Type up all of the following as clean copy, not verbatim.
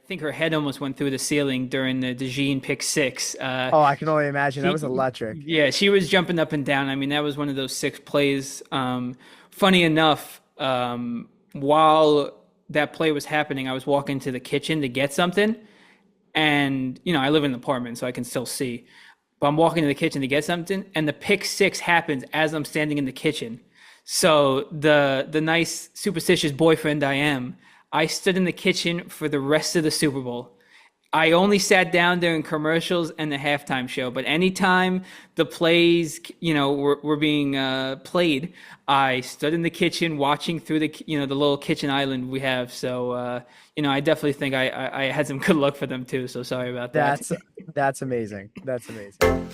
think her head almost went through the ceiling during the DeJean pick six. Oh, I can only imagine. That was She, electric. yeah, she was jumping up and down. I mean, that was one of those six plays. Funny enough, while that play was happening, I was walking to the kitchen to get something, and I live in an apartment, so I can still see. But I'm walking to the kitchen to get something, and the pick six happens as I'm standing in the kitchen. So the nice superstitious boyfriend I stood in the kitchen for the rest of the Super Bowl. I only sat down during commercials and the halftime show, but anytime the plays, were being played, I stood in the kitchen watching through the little kitchen island we have. So, I definitely think I had some good luck for them too. So sorry about that. That's that's amazing. That's amazing.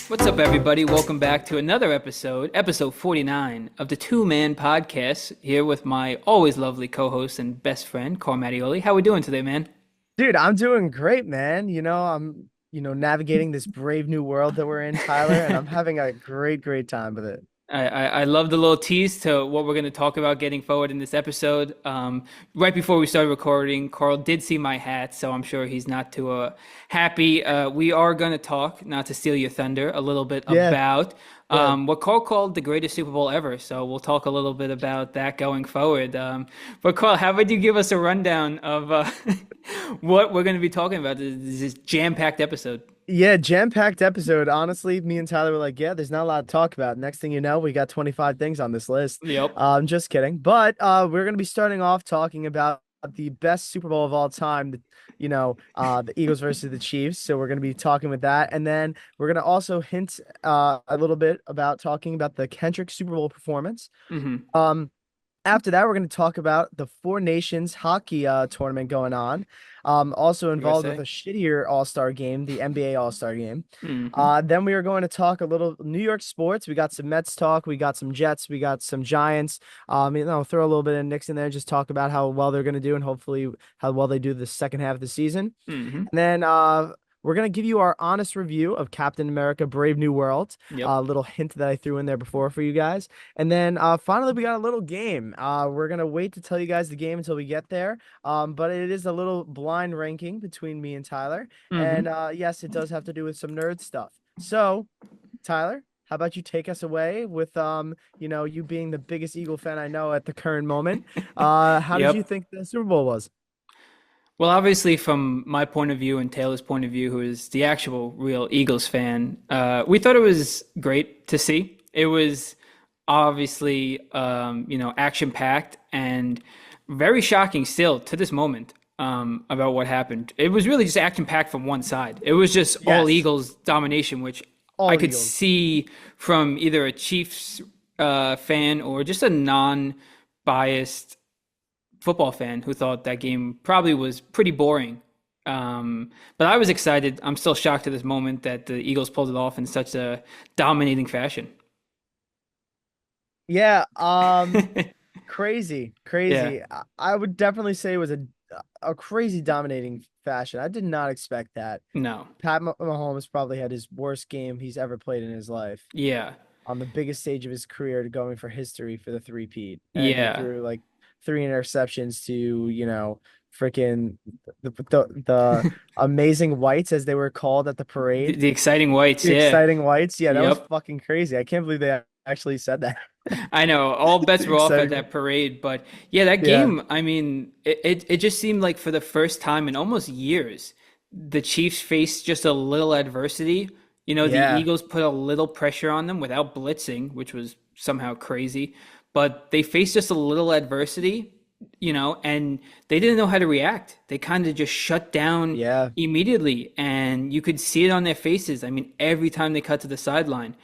What's up, everybody? Welcome back to another episode 49 of the Two Man Podcast. Here with my always lovely co-host and best friend, Carl Mattioli. How we doing today, man? Dude, I'm doing great, man. I'm navigating this brave new world that we're in, Tyler, and I'm having a great time with it. I love the little tease to what we're going to talk about getting forward in this episode. Right before we started recording, Carl did see my hat, so I'm sure he's not too happy. We are going to talk, not to steal your thunder, a little bit Yeah, about yeah. what Carl called the greatest Super Bowl ever. So we'll talk a little bit about that going forward. But Carl, how about you give us a rundown of what we're going to be talking about this jam-packed episode? Yeah, jam-packed episode. Honestly, me and Tyler were like, yeah, there's not a lot to talk about. Next thing you know, we got 25 things on this list. Yep. Just kidding. But we're gonna be starting off talking about the best Super Bowl of all time, the Eagles versus the Chiefs. So we're gonna be talking with that. And then we're gonna also hint a little bit about talking about the Kendrick Super Bowl performance. Mm-hmm. Um, After that, we're going to talk about the Four Nations hockey tournament going on. Also involved with USA. a shittier All-Star game, the NBA All-Star game. Mm-hmm. Then we are going to talk a little New York sports. We got some Mets talk, we got some Jets, we got some Giants. Throw a little bit of Knicks in there, just talk about how well they're going to do and hopefully how well they do the second half of the season. Mm-hmm. And then we're going to give you our honest review of Captain America Brave New World. A Yep. little hint that I threw in there before for you guys. And then finally, we got a little game. We're going to wait to tell you guys the game until we get there. But it is a little blind ranking between me and Tyler. And Mm-hmm. yes, it does have to do with some nerd stuff. So, Tyler, how about you take us away with you being the biggest Eagle fan I know at the current moment. How did you Yep. think the Super Bowl was? Well, obviously, from my point of view and Taylor's point of view, who is the actual real Eagles fan, we thought it was great to see. It was obviously, action packed and very shocking still to this moment about what happened. It was really just action packed from one side. It was just all Yes, Eagles domination, which I all could Eagles. see from either a Chiefs fan or just a non-biased football fan who thought that game probably was pretty boring. But I was excited. I'm still shocked to this moment that the Eagles pulled it off in such a dominating fashion. Yeah, crazy, Yeah, crazy. I would definitely say it was a crazy dominating fashion. I did not expect that. no, Mahomes probably had his worst game he's ever played in his life yeah, on the biggest stage of his career, going for history for the three-peat, and he yeah. threw like three interceptions to freaking the amazing whites as they were called at the The, parade. the exciting whites, The yeah, exciting whites. Yeah, that was yep. fucking crazy. I can't believe they actually said that. I know all bets The were off at exciting. that parade, but yeah, that Yeah. game, I mean, it just seemed like for the first time in almost years, the Chiefs faced just a little adversity. The Yeah. Eagles put a little pressure on them without blitzing, which was somehow crazy, but they faced just a little adversity, and they didn't know how to react. They kind of just shut down Yeah. immediately, and you could see it on their faces. I mean, every time they cut to the sideline,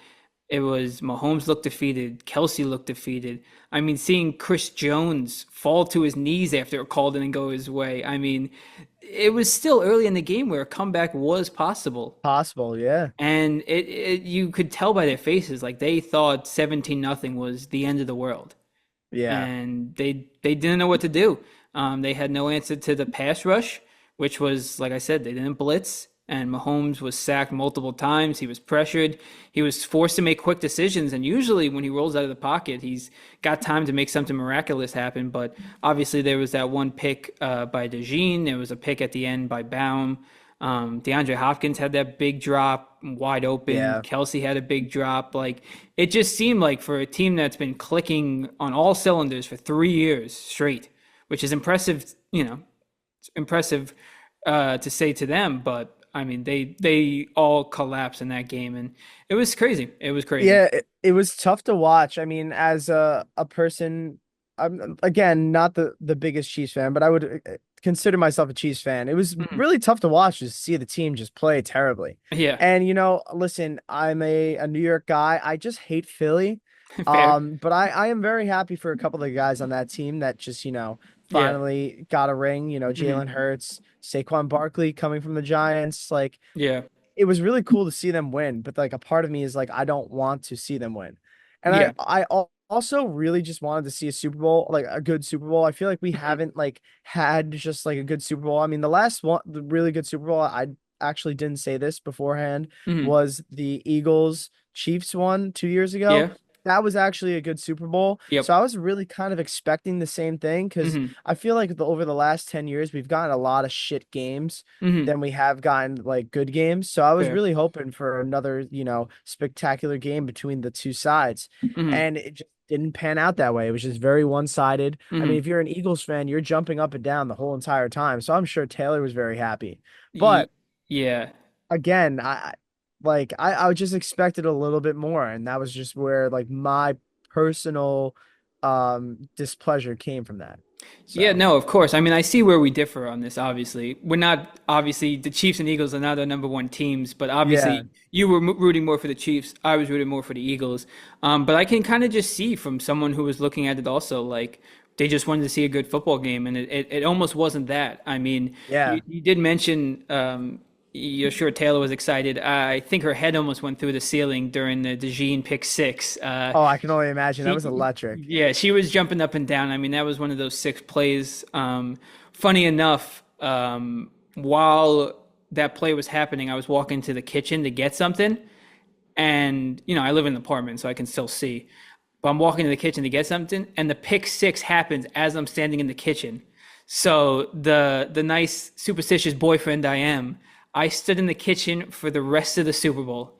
it was Mahomes looked defeated. Kelsey looked defeated. I mean, seeing Chris Jones fall to his knees after it called it and go his way. I mean, it was still early in the game where a comeback was possible. Possible. Yeah. And you could tell by their faces, like they thought 17-0 was the end of the world. Yeah. And they didn't know what to do. They had no answer to the pass rush, which was, like I said, they didn't blitz. and Mahomes was sacked multiple times. He was pressured. He was forced to make quick decisions. And usually, when he rolls out of the pocket, he's got time to make something miraculous happen. But obviously, there was that one pick by DeJean. There was a pick at the end by Baum. DeAndre Hopkins had that big drop wide open. Yeah. Kelsey had a big drop. Like it just seemed like for a team that's been clicking on all cylinders for 3 years straight, which is impressive, impressive to say to them. But I mean, they all collapsed in that game, and it was crazy. It was crazy. Yeah, it was tough to watch. I mean, as a person, I'm again not the biggest Chiefs fan, but I would consider myself a Chiefs fan. It was Mhm. really tough to watch to see the team just play terribly. Yeah, And listen, I'm a New York guy. I just hate Philly. fair. But I am very happy for a couple of the guys on that team that just, Yeah. finally got a ring. Hmm. Jalen Hurts, Saquon Barkley coming from the Giants. Like Yeah. it was really cool to see them win, but like a part of me is like I don't want to see them win. And Yeah. also really just wanted to see a Super Bowl, like a good Super Bowl. I feel like we Hmm. haven't like had just like a good Super Bowl. I mean, the last one, the really good Super Bowl, I actually didn't say this beforehand, Hmm. was the Eagles Chiefs one 2 years ago. Yeah. That was actually a good Super Bowl. So Yep. I was really kind of expecting the same thing because Hmm. I feel like over the last 10 years, we've gotten a lot of shit games Hmm. than we have gotten like good games. So I was Fair. really hoping for another, spectacular game between the two sides. Hmm. And it just didn't pan out that way. It was just very one-sided. I mean, Hmm. if you're an Eagles fan, you're jumping up and down the whole entire time. So I'm sure Taylor was very happy. But Yeah. again, I just expected a little bit more, and that was just where like my personal displeasure came from that. Yeah, So no, of course. I mean, I see where we differ on this, obviously. We're not, obviously, the Chiefs and Eagles are not our number one teams, but yeah, obviously you were rooting more for the Chiefs. I was rooting more for the Eagles. But I can kind of just see from someone who was looking at it also, like, they just wanted to see a good football game, and it almost wasn't that. I mean, yeah. you did mention, you're sure Taylor was excited. I think her head almost went through the ceiling during the DeJean pick six. Oh, I can only imagine. That was He, electric. yeah, she was jumping up and down. I mean, that was one of those six plays. Funny enough, while that play was happening, I was walking to the kitchen to get something, and I live in an apartment, so I can still see. But I'm walking to the kitchen to get something, and the pick six happens as I'm standing in the kitchen. So the nice superstitious boyfriend I am, I stood in the kitchen for the rest of the Super Bowl.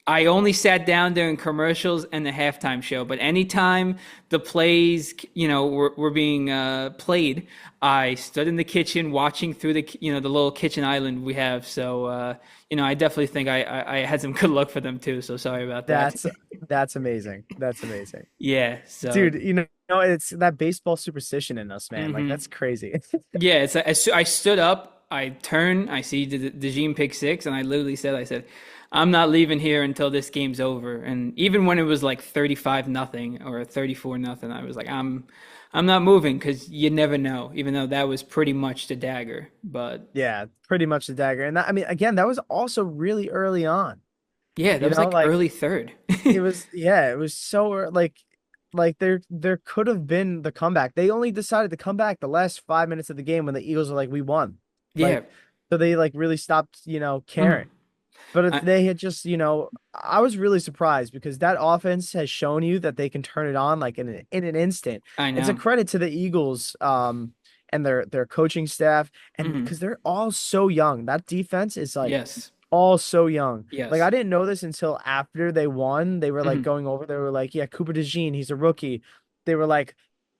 I only sat down during commercials and the halftime show, but anytime the plays, were being played, I stood in the kitchen watching through the little kitchen island we have. So, I definitely think I had some good luck for them too. So sorry about that. That's that's amazing. That's amazing. Yeah. So, Dude, it's that baseball superstition in us, man. Like hmm that's crazy. yeah, I stood up, I turn, I see the Gene pick six, and I said, I'm not leaving here until this game's over. And even when it was like 35 nothing or 34 nothing, I was like, I'm not moving because you never know. Even though that was pretty much the dagger, but Yeah, pretty much the dagger. And that, I mean, again, that was also really early on. yeah, that was like Like early third. it was, yeah, it was so like there could have been the comeback. They only decided to come back the last 5 minutes of the game when the Eagles were like, we won. Yeah. Like, so they like really stopped, Mhm. caring. But if I they had just, I was really surprised because that offense has shown you that they can turn it on like in an instant. I It's a know. credit to the Eagles and their coaching staff and Hmm. because they're all so young. That defense is like Yes. all so young. Like I Yes. didn't know this until after they won. They were like Hmm. going over, they were like, yeah, Cooper DeJean, he's a rookie. They were like,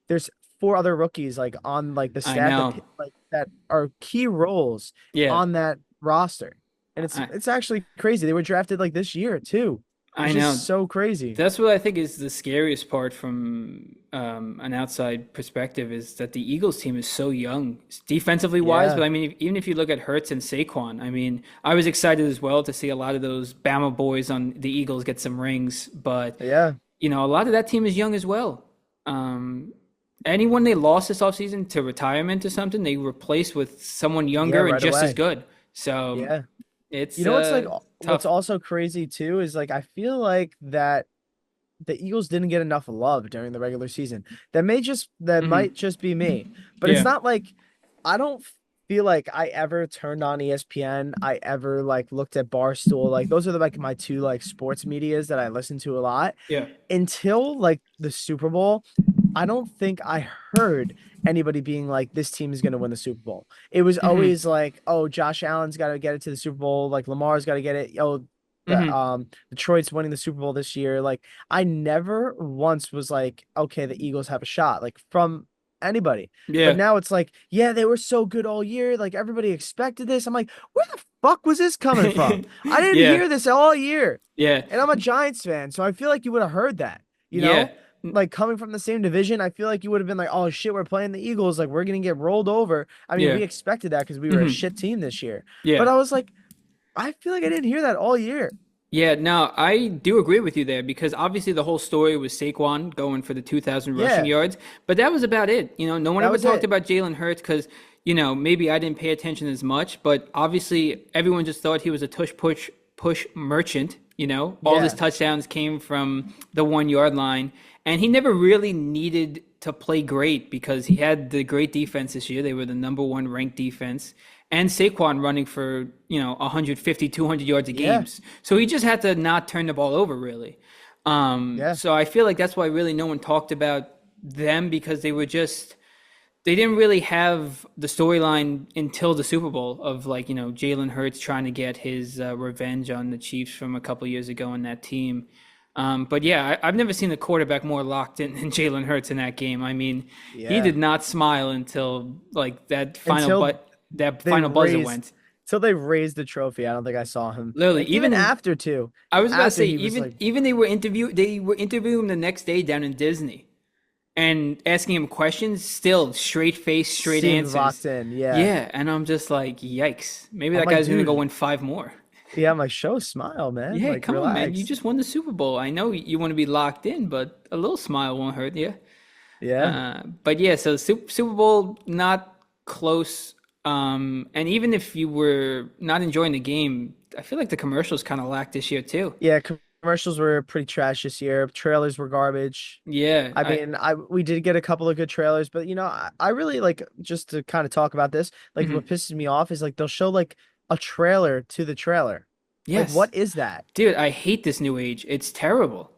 there's four other rookies like on like the I staff that know. like that are key roles Yeah. on that roster. And it's I it's actually crazy. They were drafted like this year too. I It's just know. so crazy. That's what I think is the scariest part from an outside perspective is that the Eagles team is so young, defensively wise. But Yeah. I mean, even if you look at Hurts and Saquon, I mean, I was excited as well to see a lot of those Bama boys on the Eagles get some rings. But Yeah. a lot of that team is young as well. Um, Anyone they lost this offseason to retirement or something, they replaced with someone Yeah, younger and right just as away. good. So Yeah. You it's know what's what's tough. also crazy too is like I feel like that the Eagles didn't get enough love during the regular season. That Hmm. might just be me, but it's Yeah. not like I don't. feel like I ever turned on ESPN, I ever like looked at Barstool. Like those are like my two like sports medias that I listen to a lot. Yeah. Until like the Super Bowl, I don't think I heard anybody being like, this team is going to win the Super Bowl. It was Hmm. always like, oh, Josh Allen's got to get it to the Super Bowl. Like Lamar's got to get it. Oh, the Hmm. Detroit's winning the Super Bowl this year. Like I never once was like, okay, the Eagles have a shot. Like from anybody. But Yeah. now it's like, yeah, they were so good all year. Like everybody expected this. I'm like, where the fuck was this coming from? I didn't Yeah. hear this all year. Yeah. And I'm a Giants fan, so I feel like you would have heard that, you Yeah. know? Like coming from the same division, I feel like you would have been like, "Oh shit, we're playing the Eagles, like we're gonna get rolled over." I mean, Yeah. we expected that because we were a Hmm. shit team this year. But Yeah. I was like, I feel like I didn't hear that all year. Yeah, no, I do agree with you there because obviously the whole story was Saquon going for the 2,000 rushing Yeah, yards, but that was about it. No one that ever was talked it. about Jalen Hurts because, maybe I didn't pay attention as much, but obviously everyone just thought he was a push merchant. All his Yeah, touchdowns came from the 1 yard line, and he never really needed to play great because he had the great defense this year. They were the number one ranked defense and Saquon running for 150, 200 yards a yeah, games. So he just had to not turn the ball over really. yeah, So I feel like that's why really no one talked about them because they didn't really have the storyline until the Super Bowl of like Jalen Hurts trying to get his revenge on the Chiefs from a couple years ago in that team. But yeah, I've never seen a quarterback more locked in than Jalen Hurts in that game. I mean, he yeah. did not smile until like Until that they final buzzer raised, went. till they raised the trophy, I don't think I saw him. Literally, And even even after too, I was about to after say, he was like even they were interviewing him the next day down in Disney and asking him questions. Still straight face, straight seemed answers. locked in. Yeah, Yeah, and I'm just like, yikes. Maybe I'm that like, guy's gonna go dude, win five more. yeah, I'm like, show a smile, man. Yeah, Like, come on, man. You relax. just won the Super Bowl. I know you want to be locked in, but a little smile won't hurt you. Yeah. But yeah, so Super Bowl not close. And even if you were not enjoying the game, I feel like the commercials kind of lacked this year too. Yeah, commercials were pretty trash this year. Trailers were garbage. Yeah, I mean, I we did get a couple of good trailers, but I really like just to kind of talk about this, like mhm. what pisses me off is like they'll show like a trailer to the trailer. Like Yes, what is that? dude, I hate this new age. It's terrible.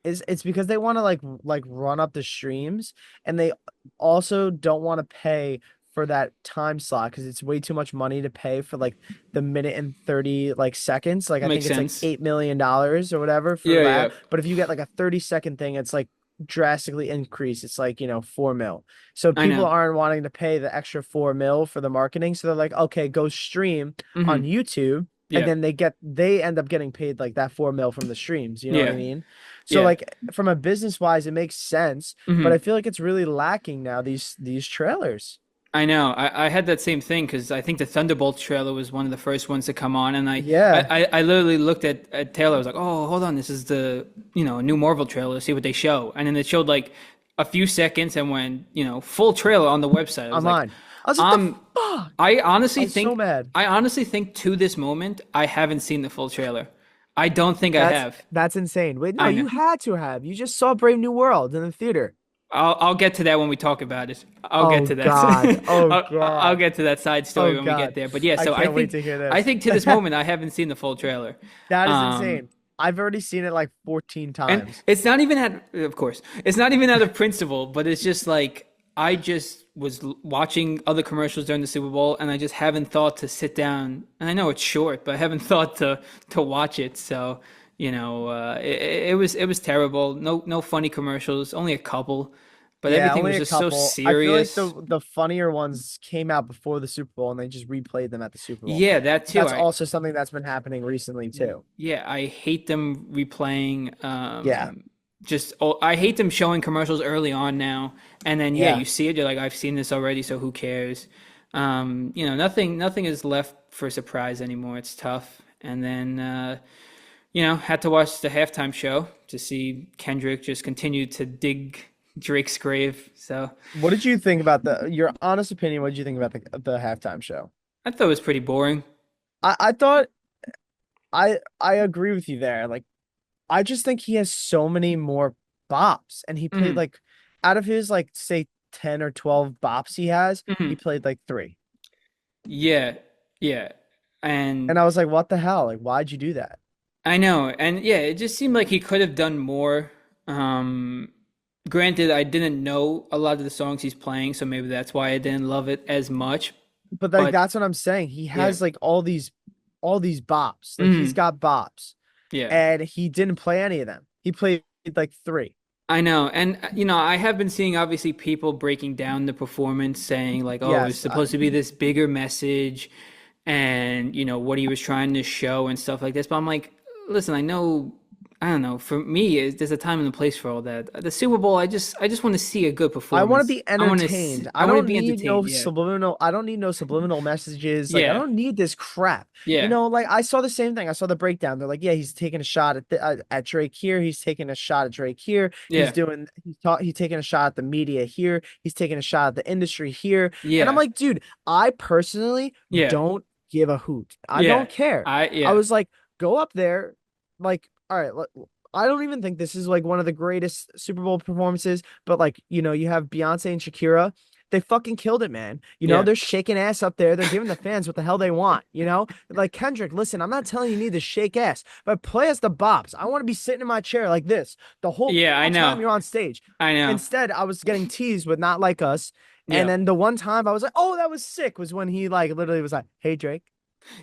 It's because they want to like run up the streams and they also don't want to pay for that time slot because it's way too much money to pay for like the minute and 30 like seconds. Like I Makes think it's like sense. $8 million or whatever for Yeah, yeah, that. But if you get like a 30-second thing, it's like drastically increased. It's like, 4 mil. So I people know. aren't wanting to pay the extra 4 mil for the marketing. So they're like, okay, go stream on Hmm. YouTube. And Yeah, then they end up getting paid like that 4 mil from the streams. You know what I yeah, mean? So yeah. like from a business wise, it makes sense, but I Hmm. feel like it's really lacking now, these trailers. I know. I had that same thing because I think the Thunderbolts trailer was one of the first ones to come on, and Yeah. I literally looked at Taylor. I was like, "Oh, hold on, this is the new Marvel trailer. See what they show." And then it showed like a few seconds and went full trailer on the website. I was like, Online. I was like, the um, fuck? I I honestly was so think mad. I honestly think to this moment I haven't seen the full trailer. I don't think I That's have. that's insane. Wait, no, I know. you had to have. You just saw Brave New World in the theater. I'll get to that when we talk about it. I'll get Oh to that. God. Oh I'll God. get to that side Oh story when we get God. there. But yeah, I so can't wait to hear I this. think to this moment I haven't seen the full trailer. That is Um, insane. I've already seen it like 14 and times. it's not even of course, it's not even out of principle, but it's just like I just was watching other commercials during the Super Bowl, and I just haven't thought to sit down. And I know it's short, but I haven't thought to watch it. So it was terrible. No funny commercials, only a couple, but Yeah, everything only was a just so couple. I feel like serious. the funnier ones came out before the Super Bowl and they just replayed them at the Super Bowl. Yeah, that too. That's also something that's been happening recently too. Yeah, I hate them replaying. Yeah, I hate them showing commercials early on now, and then yeah, yeah, you see it. You're like, I've seen this already, so who cares? Nothing is left for surprise anymore. It's tough. And then had to watch the halftime show to see Kendrick just continue to dig Drake's grave. So What did you think about your honest opinion? What did you think about the halftime show? I thought it was pretty boring. I thought I agree with you there. Like I just think he has so many more bops and he played Hmm. like out of his like say 10 or 12 bops he has, he Hmm. played like three. Yeah, yeah. And And I was like, what the hell? Like, why'd you do that? I know, and yeah, it just seemed like he could have done more. Um, Granted, I didn't know a lot of the songs he's playing, so maybe that's why I didn't love it as much. But like But that's what I'm saying. He yeah, has like all these bops. Like he's hmm got bops. yeah, And he didn't play any of them. He played like three. I know. And I have been seeing obviously people breaking down the performance, saying like, oh, it's Yes. supposed to be this bigger message, and what he was trying to show and stuff like this. But I'm like, listen, I know, I don't know. For me, there's a time and a place for all that. The Super Bowl, I just want to see a good I want to performance. be entertained. I I want to don't be need entertained. Yeah, I don't need no subliminal messages. Like I yeah, don't need this crap. yeah, Like I saw the same thing. I saw the breakdown. They're like, yeah, he's taking a shot at Drake here. He's taking a shot at Drake here. yeah, He's taking a shot at the media here. He's taking a shot at the industry here. And I'm yeah, like, dude, I personally yeah, don't give a hoot. I yeah. don't care. I Yeah, was like, go up there, like, all right, I don't even think this is like one of the greatest Super Bowl performances, but like, you have Beyonce and Shakira. They fucking killed it, man. yeah, They're shaking ass up there. They're giving the fans what the hell they want. Like Kendrick, listen, I'm not telling you need to shake ass, but play us the bops. I want to be sitting in my chair like this the whole yeah. I time know, you're on stage. I know. Instead, I was getting teased with Not Like Us. And Yeah, then the one time I was like, oh, that was sick was when he like literally was like, hey, Drake,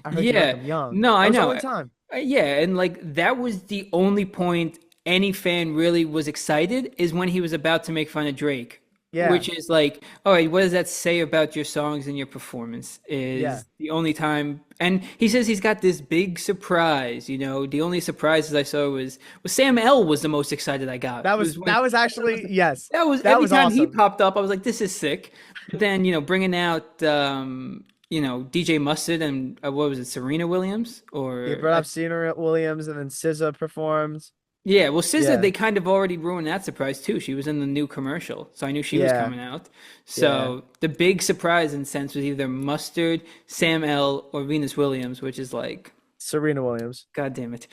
I heard you like yeah. him young. No, That I was the know. only time. Yeah, and like that was the only point any fan really was excited is when he was about to make fun of Drake, Yeah. which is like, all right, what does that say about your songs and your performance? Yeah. Is the only time, and he says he's got this big surprise. The only surprises I saw was Sam L was the most excited I got. Was when That was actually yes. that was That every was time he awesome. popped up, I was like, this is sick. But then, bringing out, DJ Mustard and what was it, Serena Williams? He Or, brought up Serena Williams and then SZA performed. yeah, well, SZA, Yeah. they kind of already ruined that surprise too. She was in the new commercial, so I knew she was Yeah. coming out. Yeah. So the big surprise in sense was either Mustard, Sam L, or Venus Williams, which is like, Serena Williams. God damn it.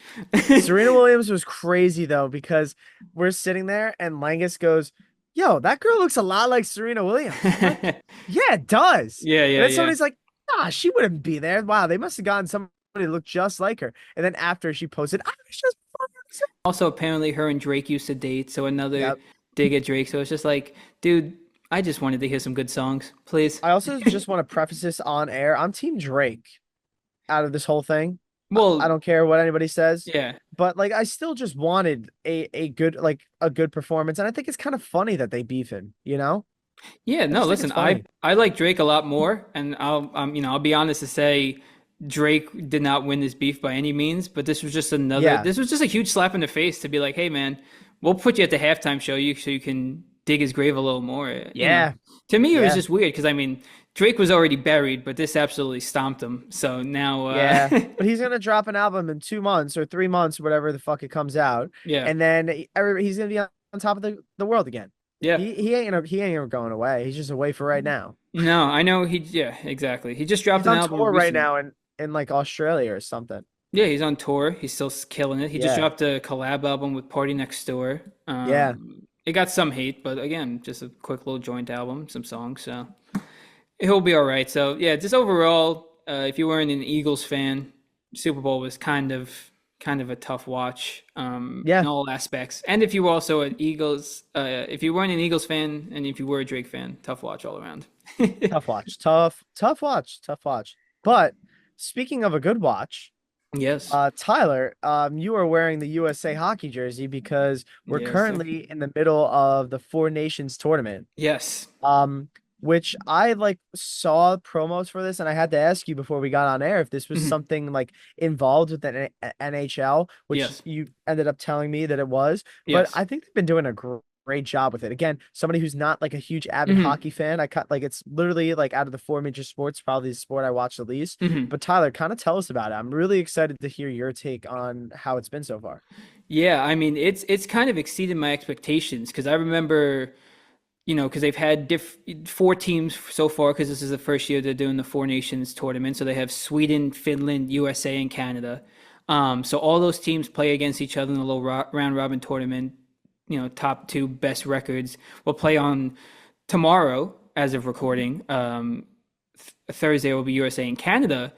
Serena Williams was crazy though because we're sitting there and Langus goes, "Yo, that girl looks a lot like Serena Williams." I'm like, "Yeah, it does." Yeah, And yeah, then yeah. somebody's like, "Nah, she wouldn't be there. Wow, they must have gotten somebody that looked just like her." And then after she posted, "I was just fucking sick." Also, apparently, her and Drake used to date, so another Yep. dig at Drake. So it's just like, dude, I just wanted to hear some good songs, please. I also just want to preface this on air. I'm Team Drake out of this whole thing. I Well, don't care what anybody says, yeah. but like I still just wanted a good performance, and I think it's kind of funny that they beef him. Yeah, I no, just think it's listen, I funny. I like Drake a lot more, and I'll be honest to say Drake did not win this beef by any means, but Yeah, this was just a huge slap in the face to be like, hey man, we'll put you at the halftime show so you can dig his grave a little more. yeah, To me, it was yeah, just weird because I mean, Drake was already buried, but this absolutely stomped him. So now, yeah. But he's gonna drop an album in 2 months or 3 months, whatever the fuck it comes out, yeah, and then he's gonna be on top of the world again. yeah. He ain't ever going away. He's just away for right now. No, I know yeah, exactly. He just dropped He's an on album tour right recently. now in like Australia or something. Yeah, he's on tour. He's still killing it. He just Yeah, dropped a collab album with Party Next Door. yeah, It got some hate, but again, just a quick little joint album, some songs, so he'll be all right. So yeah, just overall, if you weren't an Eagles fan, Super Bowl was kind of a tough watch in yeah. all aspects. And if you were also an Eagles, if you weren't an Eagles fan, and if you were a Drake fan, tough watch all around. Tough watch. Tough watch. Tough watch. But speaking of a good watch, Yes, Tyler, you are wearing the USA hockey jersey because we're yes, sir. currently in the middle of the Four Nations tournament. Yes, Um, which I like saw promos for this, and I had to ask you before we got on air if this was Mhm. something like involved with the NHL, which Yes, you ended up telling me that it was. But yes. I think they've been doing a great job with it. Again, somebody who's not like a huge avid Hmm. hockey fan, I cut like it's literally like out of the four major sports, probably the sport I watch the least. Hmm. But Tyler, kind of tell us about it. I'm really excited to hear your take on how it's been so far. Yeah, I mean it's kind of exceeded my expectations because I remember, because they've had four teams so far because this is the first year they're doing the Four Nations tournament. So they have Sweden, Finland, USA, and Canada. So all those teams play against each other in the little round robin tournament. Top two best records will play on tomorrow as of recording. Thursday will be USA and Canada.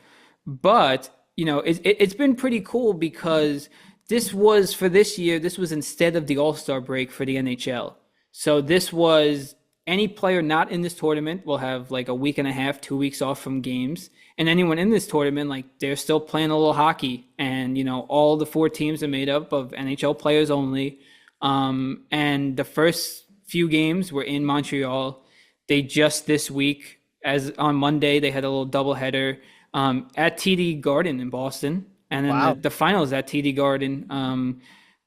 But it's been pretty cool because this was for this year. This was instead of the All Star break for the NHL. So this was any player not in this tournament will have like a week and a half, 2 weeks off from games, and anyone in this tournament, like they're still playing a little hockey. And all the four teams are made up of NHL players only. And the first few games were in Montreal. They just this week, as on Monday, they had a little doubleheader at TD Garden in Boston, and then Wow. the finals at TD Garden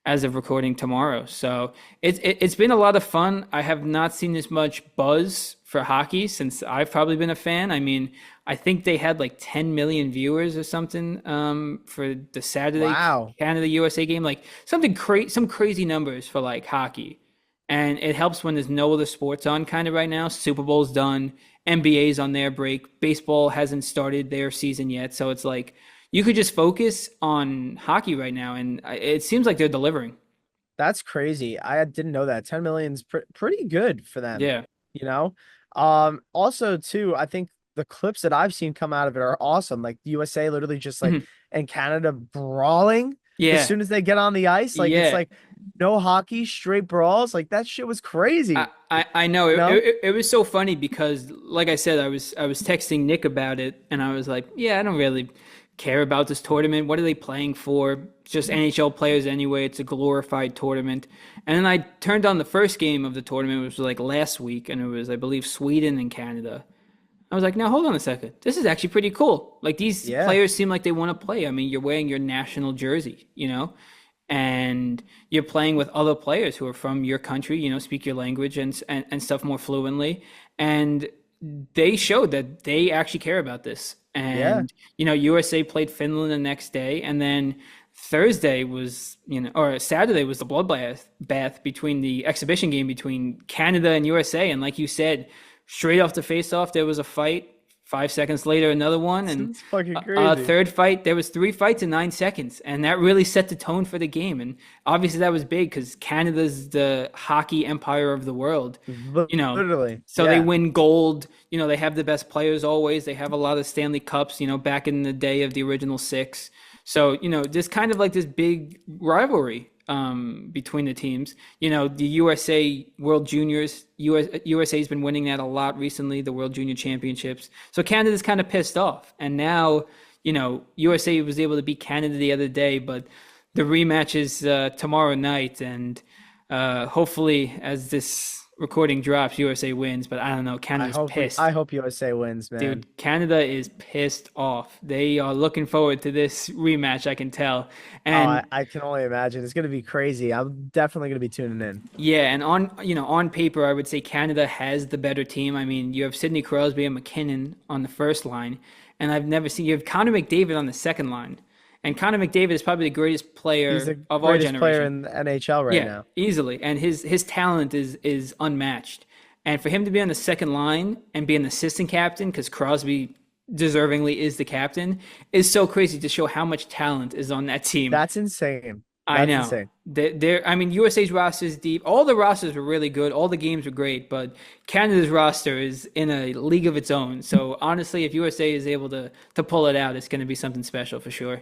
as of recording tomorrow. So it's been a lot of fun. I have not seen this much buzz for hockey since I've probably been a fan. I mean, I think they had like 10 million viewers or something for the Saturday Wow. Canada USA game, like some crazy numbers for like hockey. And it helps when there's no other sports on kind of right now. Super Bowl's done, NBA's on their break, baseball hasn't started their season yet, so it's like you could just focus on hockey right now, and it seems like they're delivering. That's crazy. I didn't know that. 10 million's pretty good for them, Yeah. you know? Also too, I think the clips that I've seen come out of it are awesome. Like USA literally just like Mhm. and Canada brawling as Yeah. soon as they get on the ice. Like it's Yeah. like no hockey, straight brawls. Like that shit was I, crazy, I know you know? it was so funny because like I said I was texting Nick about it and I was like, yeah, I don't really care about this tournament. What are they playing for? It's just NHL players anyway. It's a glorified tournament. And then I turned on the first game of the tournament, which was like last week, and it was I believe Sweden and Canada. I was like, now hold on a second. This is actually pretty cool. Like these Yeah. players seem like they want to play. I mean, you're wearing your national jersey, and you're playing with other players who are from your country, speak your language and stuff more fluently. And they showed that they actually care about this. Yeah. And, USA played Finland the next day. And then Thursday was, or Saturday was the bloodbath between the exhibition game between Canada and USA. And like you said, straight off the face-off, there was a fight. 5 seconds later, another one, and It's fucking a crazy. third fight. There was three fights in 9 seconds, and that really set the tone for the game. And obviously, that was big because Canada's the hockey empire of the world. Literally. So they Yeah. win gold. They have the best players always. They have a lot of Stanley Cups. Back in the day of the original six. So there's kind of like this big rivalry between the teams. The USA World Juniors, USA's been winning that a lot recently, the World Junior Championships. So Canada's kind of pissed off. And now, USA was able to beat Canada the other day, but the rematch is tomorrow night. And hopefully, as this recording drops, USA wins. But I don't know. Canada's I pissed. hope USA wins, man. Dude, Canada is pissed off. They are looking forward to this rematch, I can tell. Oh, I, And I can only imagine. It's gonna be crazy. I'm definitely gonna be tuning in. yeah, and on paper, I would say Canada has the better team. I mean, you have Sidney Crosby and McKinnon on the first line, and I've never seen you have Connor McDavid on the second line. And Connor McDavid is probably the greatest He's player the of our greatest player generation. in the NHL right Yeah, now. easily. And his talent is unmatched. And for him to be on the second line and be an assistant captain, because Crosby deservingly is the captain, is so crazy to show how much talent is on that team. That's insane. I That's know. insane. I mean, USA's roster is deep. All the rosters were really good. All the games were great, but Canada's roster is in a league of its own. So honestly, if USA is able to pull it out, it's going to be something special for sure.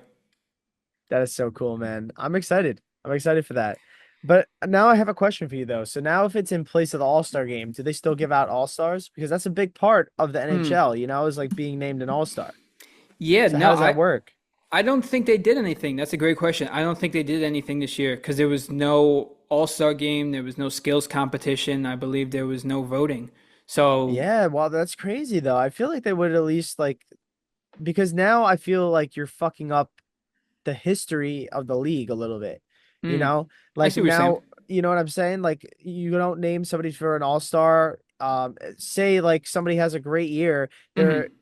That is so cool, man. I'm excited. I'm excited for that. But now I have a question for you though. So now if it's in place of the All-Star game, do they still give out All-Stars? Because that's a big part of the Hmm. NHL, is like being named an All-Star. Yeah, So how no, does that I work? I don't think they did anything. That's a great question. I don't think they did anything this year because there was no All-Star game, there was no skills competition. I believe there was no voting. So, Yeah, well, that's crazy though. I feel like they would at least like because now I feel like you're fucking up the history of the league a little bit. You mm, know, I like see what you're saying. now, you know what I'm saying? Like you don't name somebody for an all-star. Say like somebody has a great year, they're Hmm.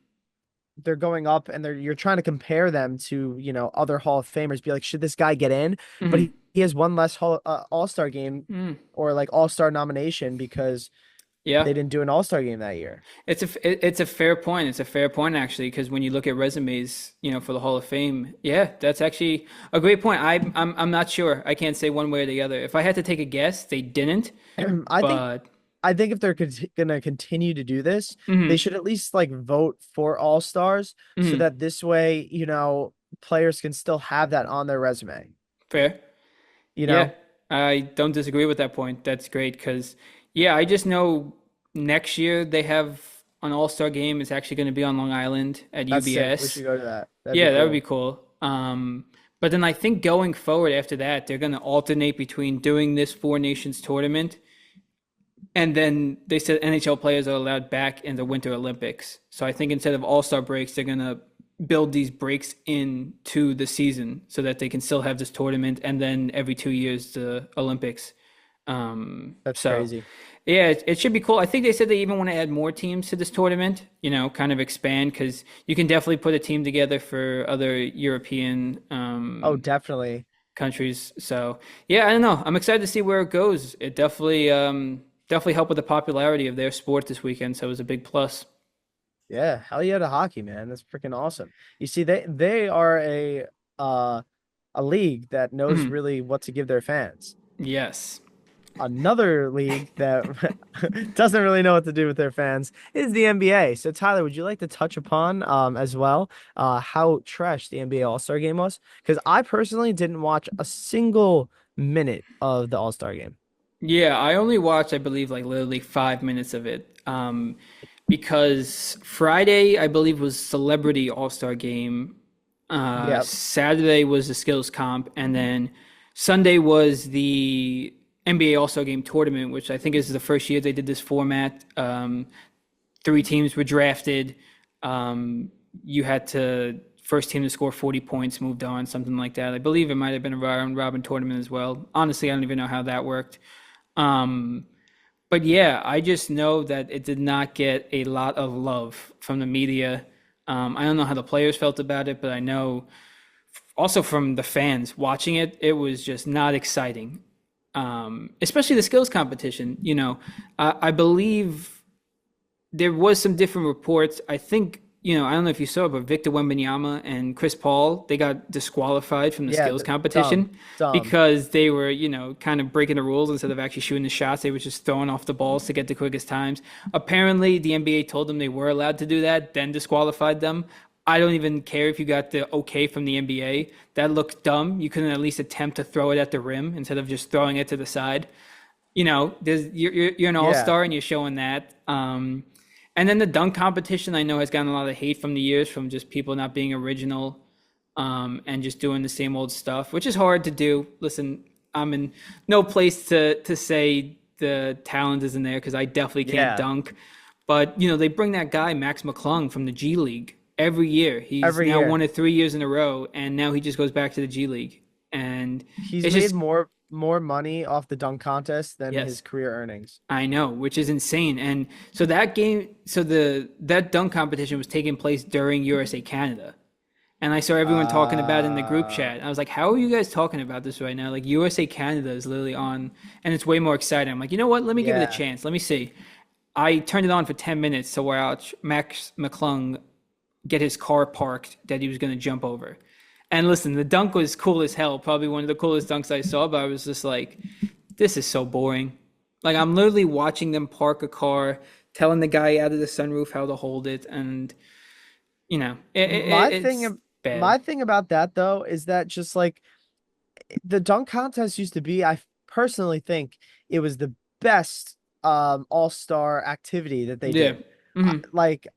they're going up and you're trying to compare them to, other Hall of Famers, be like, should this guy get in? But Hmm. he has one less all-star game Mm, or like all-star nomination because yeah. they didn't do an all-star game that year. It's a fair point. It's a fair point actually, because when you look at resumes, for the Hall of Fame, yeah, that's actually a great point. I'm not sure. I can't say one way or the other. If I had to take a guess, they didn't. I think But I think if they're gonna continue to do this, they Hmm. should at least like vote for all stars so Hmm. that this way, players can still have that on their resume. Fair. You Yeah, know, I don't disagree with that point. That's great because, yeah, I just know next year they have an All-Star game. It's actually going to be on Long Island at that's sick. We UBS. should go to that. That'd be Yeah, that would be cool. cool. But then I think going forward after that, they're going to alternate between doing this Four Nations tournament, and then they said NHL players are allowed back in the Winter Olympics. So I think instead of All-Star breaks, they're going to build these breaks into the season so that they can still have this tournament and then every 2 years the Olympics. That's So crazy. yeah, it should be cool. I think they said they even want to add more teams to this tournament, kind of expand because you can definitely put a team together for other European Oh, definitely. countries. So yeah, I don't know. I'm excited to see where it goes. It definitely helped with the popularity of their sport this weekend, so it was a big plus. Yeah, hell yeah to hockey, man. That's freaking awesome. You see, they are uh a league that knows Mhm. really what to give their fans. Yes. Another league that doesn't really know what to do with their fans is the NBA. So Tyler, would you like to touch upon as well how trash the NBA All-Star game was? Because I personally didn't watch a single minute of the All-Star game. Yeah, I only watched, I believe, like literally 5 minutes of it. Because Friday, I believe, was Celebrity All-Star Game. Yep. Saturday was the skills comp, and then Sunday was the NBA All-Star Game tournament, which I think is the first year they did this format. Three teams were drafted. You had to first team to score 40 points moved on, something like that. I believe it might have been a round robin tournament as well. Honestly, I don't even know how that worked. Um, but yeah, I just know that it did not get a lot of love from the media. I don't know how the players felt about it, but I know also from the fans watching it, it was just not exciting. Especially the skills competition. I believe there was some different reports. I think, I don't know if you saw, but Victor Wembanyama and Chris Paul, they got disqualified from the Yeah, skills dumb. competition Dumb. because they were, kind of breaking the rules instead of actually shooting the shots. They were just throwing off the balls to get the quickest times. Apparently, the NBA told them they were allowed to do that, then disqualified them. I don't even care if you got the okay from the NBA. That looks dumb. You couldn't at least attempt to throw it at the rim instead of just throwing it to the side. You're an all Yeah. star and you're showing that. And then the dunk competition, I know, has gotten a lot of hate from the years from just people not being original, and just doing the same old stuff, which is hard to do. Listen, I'm in no place to say the talent isn't there because I definitely can't Yeah. dunk. But they bring that guy Max McClung from the G League every year. He's Every now year. won it 3 years in a row, and now he just goes back to the G League, and He's it's made just more money off the dunk contest than his yes. career earnings. I know, which is insane. And so that game, so that dunk competition was taking place during USA Canada. And I saw everyone talking about it in the group Uh, chat. I was like, how are you guys talking about this right now? Like USA Canada is literally on and it's way more exciting. I'm like, you know what? Let me give it a yeah. chance. Let me see. I turned it on for 10 minutes to watch Max McClung get his car parked that he was going to jump over. And listen, the dunk was cool as hell, probably one of the coolest dunks I saw, but I was just like, this is so boring. Like I'm literally watching them park a car, telling the guy out of the sunroof how to hold it, and My it's thing, bad. my thing about that though is that just like the dunk contest used to be, I personally think it was the best all-star activity that they Yeah. did. Hmm. Like,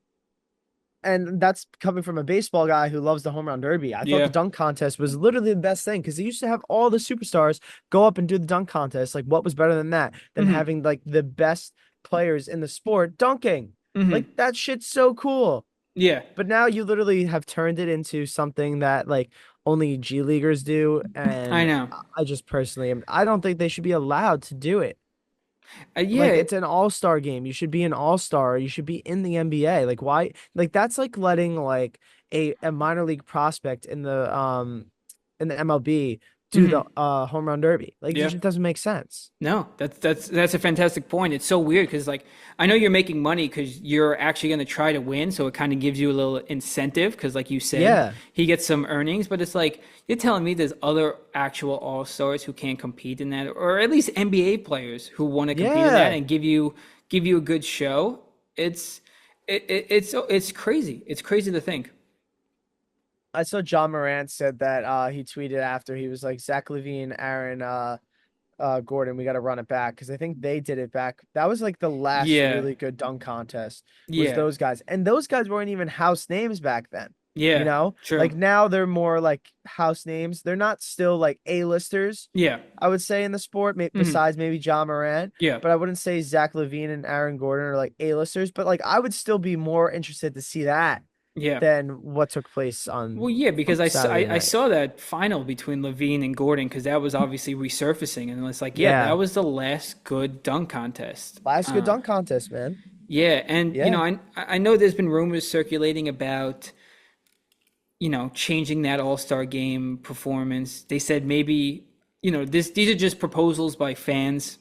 and that's coming from a baseball guy who loves the home run derby. I thought the Yeah. dunk contest was literally the best thing because they used to have all the superstars go up and do the dunk contest. Like, what was better than that? Than Hmm. having like the best players in the sport dunking. Hmm. Like that shit's so cool. Yeah. But now you literally have turned it into something that like only G Leaguers do, I and know. I just personally am. I don't think they should be allowed to do it. Like Yeah. it's an all-star game. You should be an all-star. You should be in the NBA. Like why? Like that's like letting like a minor league prospect in the MLB do the Hmm. home run derby. Like it Yeah. just doesn't make sense. No, that's a fantastic point. It's so weird because like I know you're making money because you're actually going to try to win, so it kind of gives you a little incentive because like you said, Yeah. he gets some earnings, but it's like you're telling me there's other actual all-stars who can't compete in that, or at least NBA players who want to compete in that Yeah. and give you a good show. It's it's crazy. It's crazy to think. I saw John Morant said that he tweeted after he was like Zach LaVine, Aaron Gordon, we got to run it back because I think they did it back. That was like the last Yeah. really good dunk contest was Yeah. those guys. And those guys weren't even house names back then. You Yeah. know? True. Like now they're more like house names. They're not still like A-listers, Yeah. I would say in the sport, Hmm. besides maybe John Morant, Yeah. but I wouldn't say Zach LaVine and Aaron Gordon are like A-listers, but like I would still be more interested to see that Yeah. than what took place Well, yeah, because on Saturday I night. saw that final between Levine and Gordon because that was obviously resurfacing, and it's like, yeah, that Yeah. was the last good dunk contest. Last good dunk contest, man. Yeah, and Yeah. I know there's been rumors circulating about changing that All-Star game performance. They said maybe these are just proposals by fans.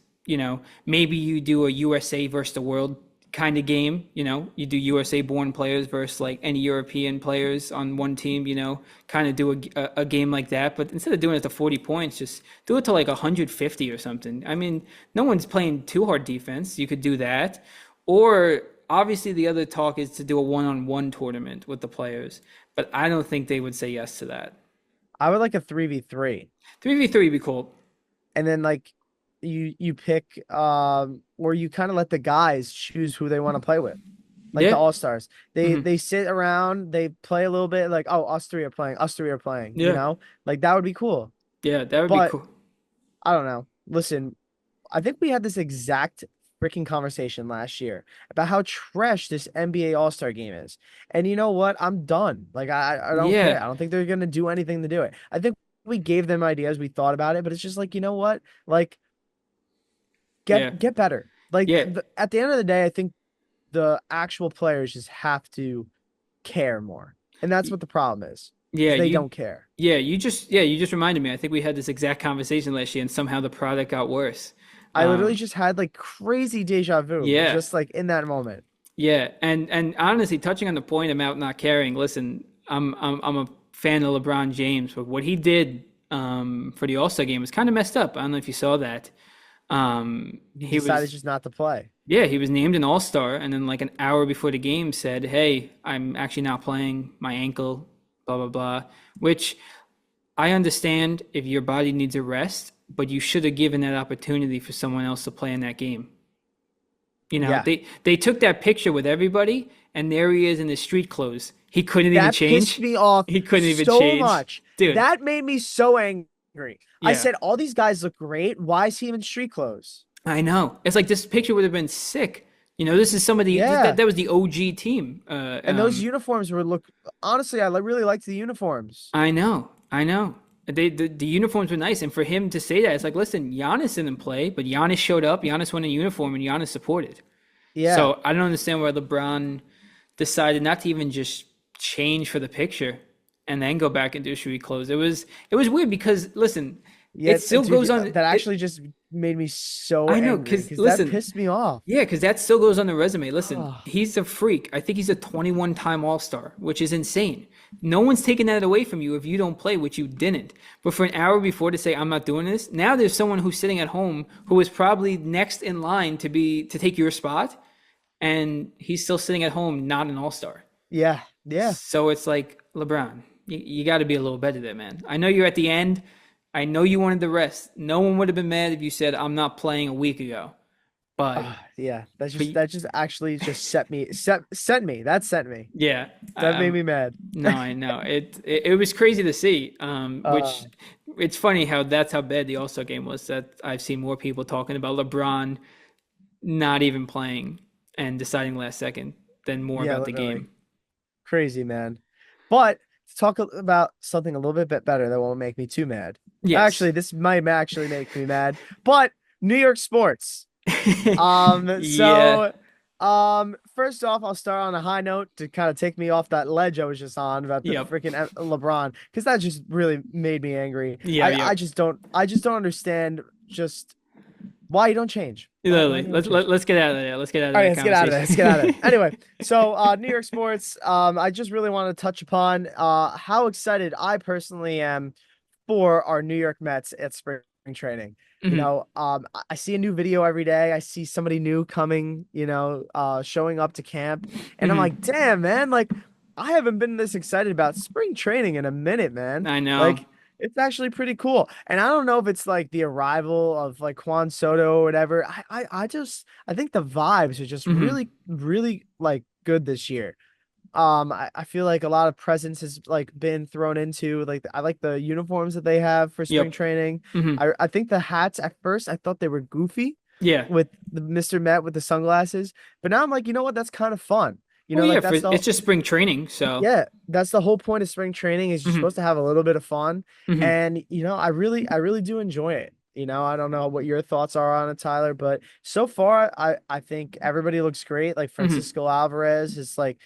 Maybe you do a USA versus the world kind of game. You do USA born players versus like any European players on one team. Kind of do a game like that. But instead of doing it to 40 points, just do it to like 150 or something. I mean, no one's playing too hard defense. You could do that, or obviously the other talk is to do a one-on-one tournament with the players, but I don't think they would say yes to that. I would like a 3v3. 3v3 would be cool. And then like you pick or you kind of let the guys choose who they want to play with. Like the Yeah. all-stars. They Hmm. they sit around, they play a little bit like, oh, us three are playing, us three are playing, you Yeah. know? Like that would be cool. Yeah, that would be But cool. I don't know. Listen, I think we had this exact freaking conversation last year about how trash this NBA All-Star game is. And you know what? I'm done. Like I don't care. Yeah. I don't think they're gonna do anything to do it. I think we gave them ideas, we thought about it, but it's just like, you know what? Like Yeah. get better. Like Yeah. at the end of the day, I think the actual players just have to care more. And that's Y- what the problem is Yeah, they you don't care. you just reminded me. I think we had this exact conversation last year and somehow the product got worse. I literally Um just had like crazy deja vu, yeah. just like in that moment. Yeah, and honestly, touching on the point about not caring, listen, I'm a fan of LeBron James, but what he did for the All-Star game was kind of messed up. I don't know if you saw that. He He decided was just not to play. Yeah, he was named an All-Star, and then like an hour before the game said, "Hey, I'm actually not playing. My ankle, blah blah blah." Which I understand if your body needs a rest, but you should have given that opportunity for someone else to play in that game. Yeah. They took that picture with everybody, and there he is in his street clothes. He couldn't even That pissed change. me off He couldn't even so change, much. dude. That made me so angry. I Yeah, said, all these guys look great. Why is he in street clothes? I know. It's like this picture would have been sick. This is some of the Yeah. that was the OG team. And those uniforms were look honestly, really liked the uniforms. I know, I know. The uniforms were nice, and for him to say that, it's like, listen, Giannis didn't play, but Giannis showed up. Giannis won a uniform, and Giannis supported. Yeah. So I don't understand why LeBron decided not to even just change for the picture and then go back and do street clothes. It was weird because listen, Yeah, it still dude, goes on. that actually just made me so I know, angry because because that listen, pissed me off. yeah, because that still goes on the resume. Listen, Oh, he's a freak. I think he's a 21-time All-Star, which is insane. No one's taking that away from you if you don't play, which you didn't. But for an hour before to say I'm not doing this, now there's someone who's sitting at home who is probably next in line to take your spot, and he's still sitting at home, not an All-Star. yeah, yeah. So it's like, LeBron, you got to be a little better there, man. I know you're at the end. I know you wanted the rest. No one would have been mad if you said I'm not playing a week ago. But, Yeah, but that just actually just sent me. That sent me. yeah, That made me mad. no, I know it was crazy to see. Uh, Which it's funny how that's how bad the All Star game was. That I've seen more people talking about LeBron not even playing and deciding last second than more yeah, about the literally game. crazy, man. But to talk about something a little bit better that won't make me too mad. Yes. Actually, this might actually make me mad. But New York sports. Yeah. So First off, I'll start on a high note to kind of take me off that ledge I was just on about the Yep. freaking LeBron, because that just really made me angry. Yeah, I yep. just don't understand just why you don't change. Why Literally. do you don't change? Let's get out of there. Let's get out of All right, that let's get out of there. conversation. Let's get out of there. Anyway, so New York sports. I just really want to touch upon how excited I personally am for our New York Mets at spring training. Hmm. I see a new video every day. I see somebody new coming, showing up to camp, and I'm Hmm. like, damn, man, like I haven't been this excited about spring training in a minute, man. I know. Like it's actually pretty cool. And I don't know if it's like the arrival of like Juan Soto or whatever. I think the vibes are just Hmm. really, really like good this year. I feel like a lot of presence has like been thrown into like I like the uniforms that they have for spring Yep. training. Hmm. I think the hats at first I thought they were goofy Yeah. with the Mr. Met with the sunglasses, but now I'm like, you know what? That's kind of fun. Well, yeah, Like for it's just spring training, so. yeah, that's the whole point of spring training is you're Hmm. supposed to have a little bit of fun. Hmm. And I really do enjoy it. I don't know what your thoughts are on it, Tyler, but so far I think everybody looks great. Like Hmm. Francisco Alvarez is like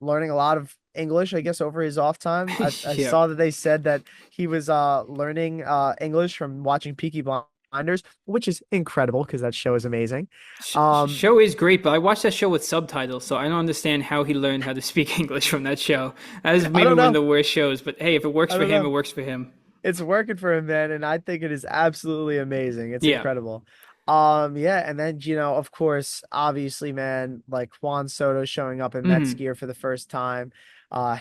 learning a lot of English, I guess, over his off time. I Yep. saw that they said that he was learning English from watching Peaky Blinders, which is incredible because that show is amazing. Um, Show is great, but I watched that show with subtitles, so I don't understand how he learned how to speak English from that show. That is I maybe don't one of know. the worst shows, but hey, if it works I for don't him, it know. works for him. It's working for him, man, and I think it is absolutely amazing. It's Yeah. incredible. Yeah, and then of course, obviously, man, like Juan Soto showing up in Mets Hmm. gear for the first time,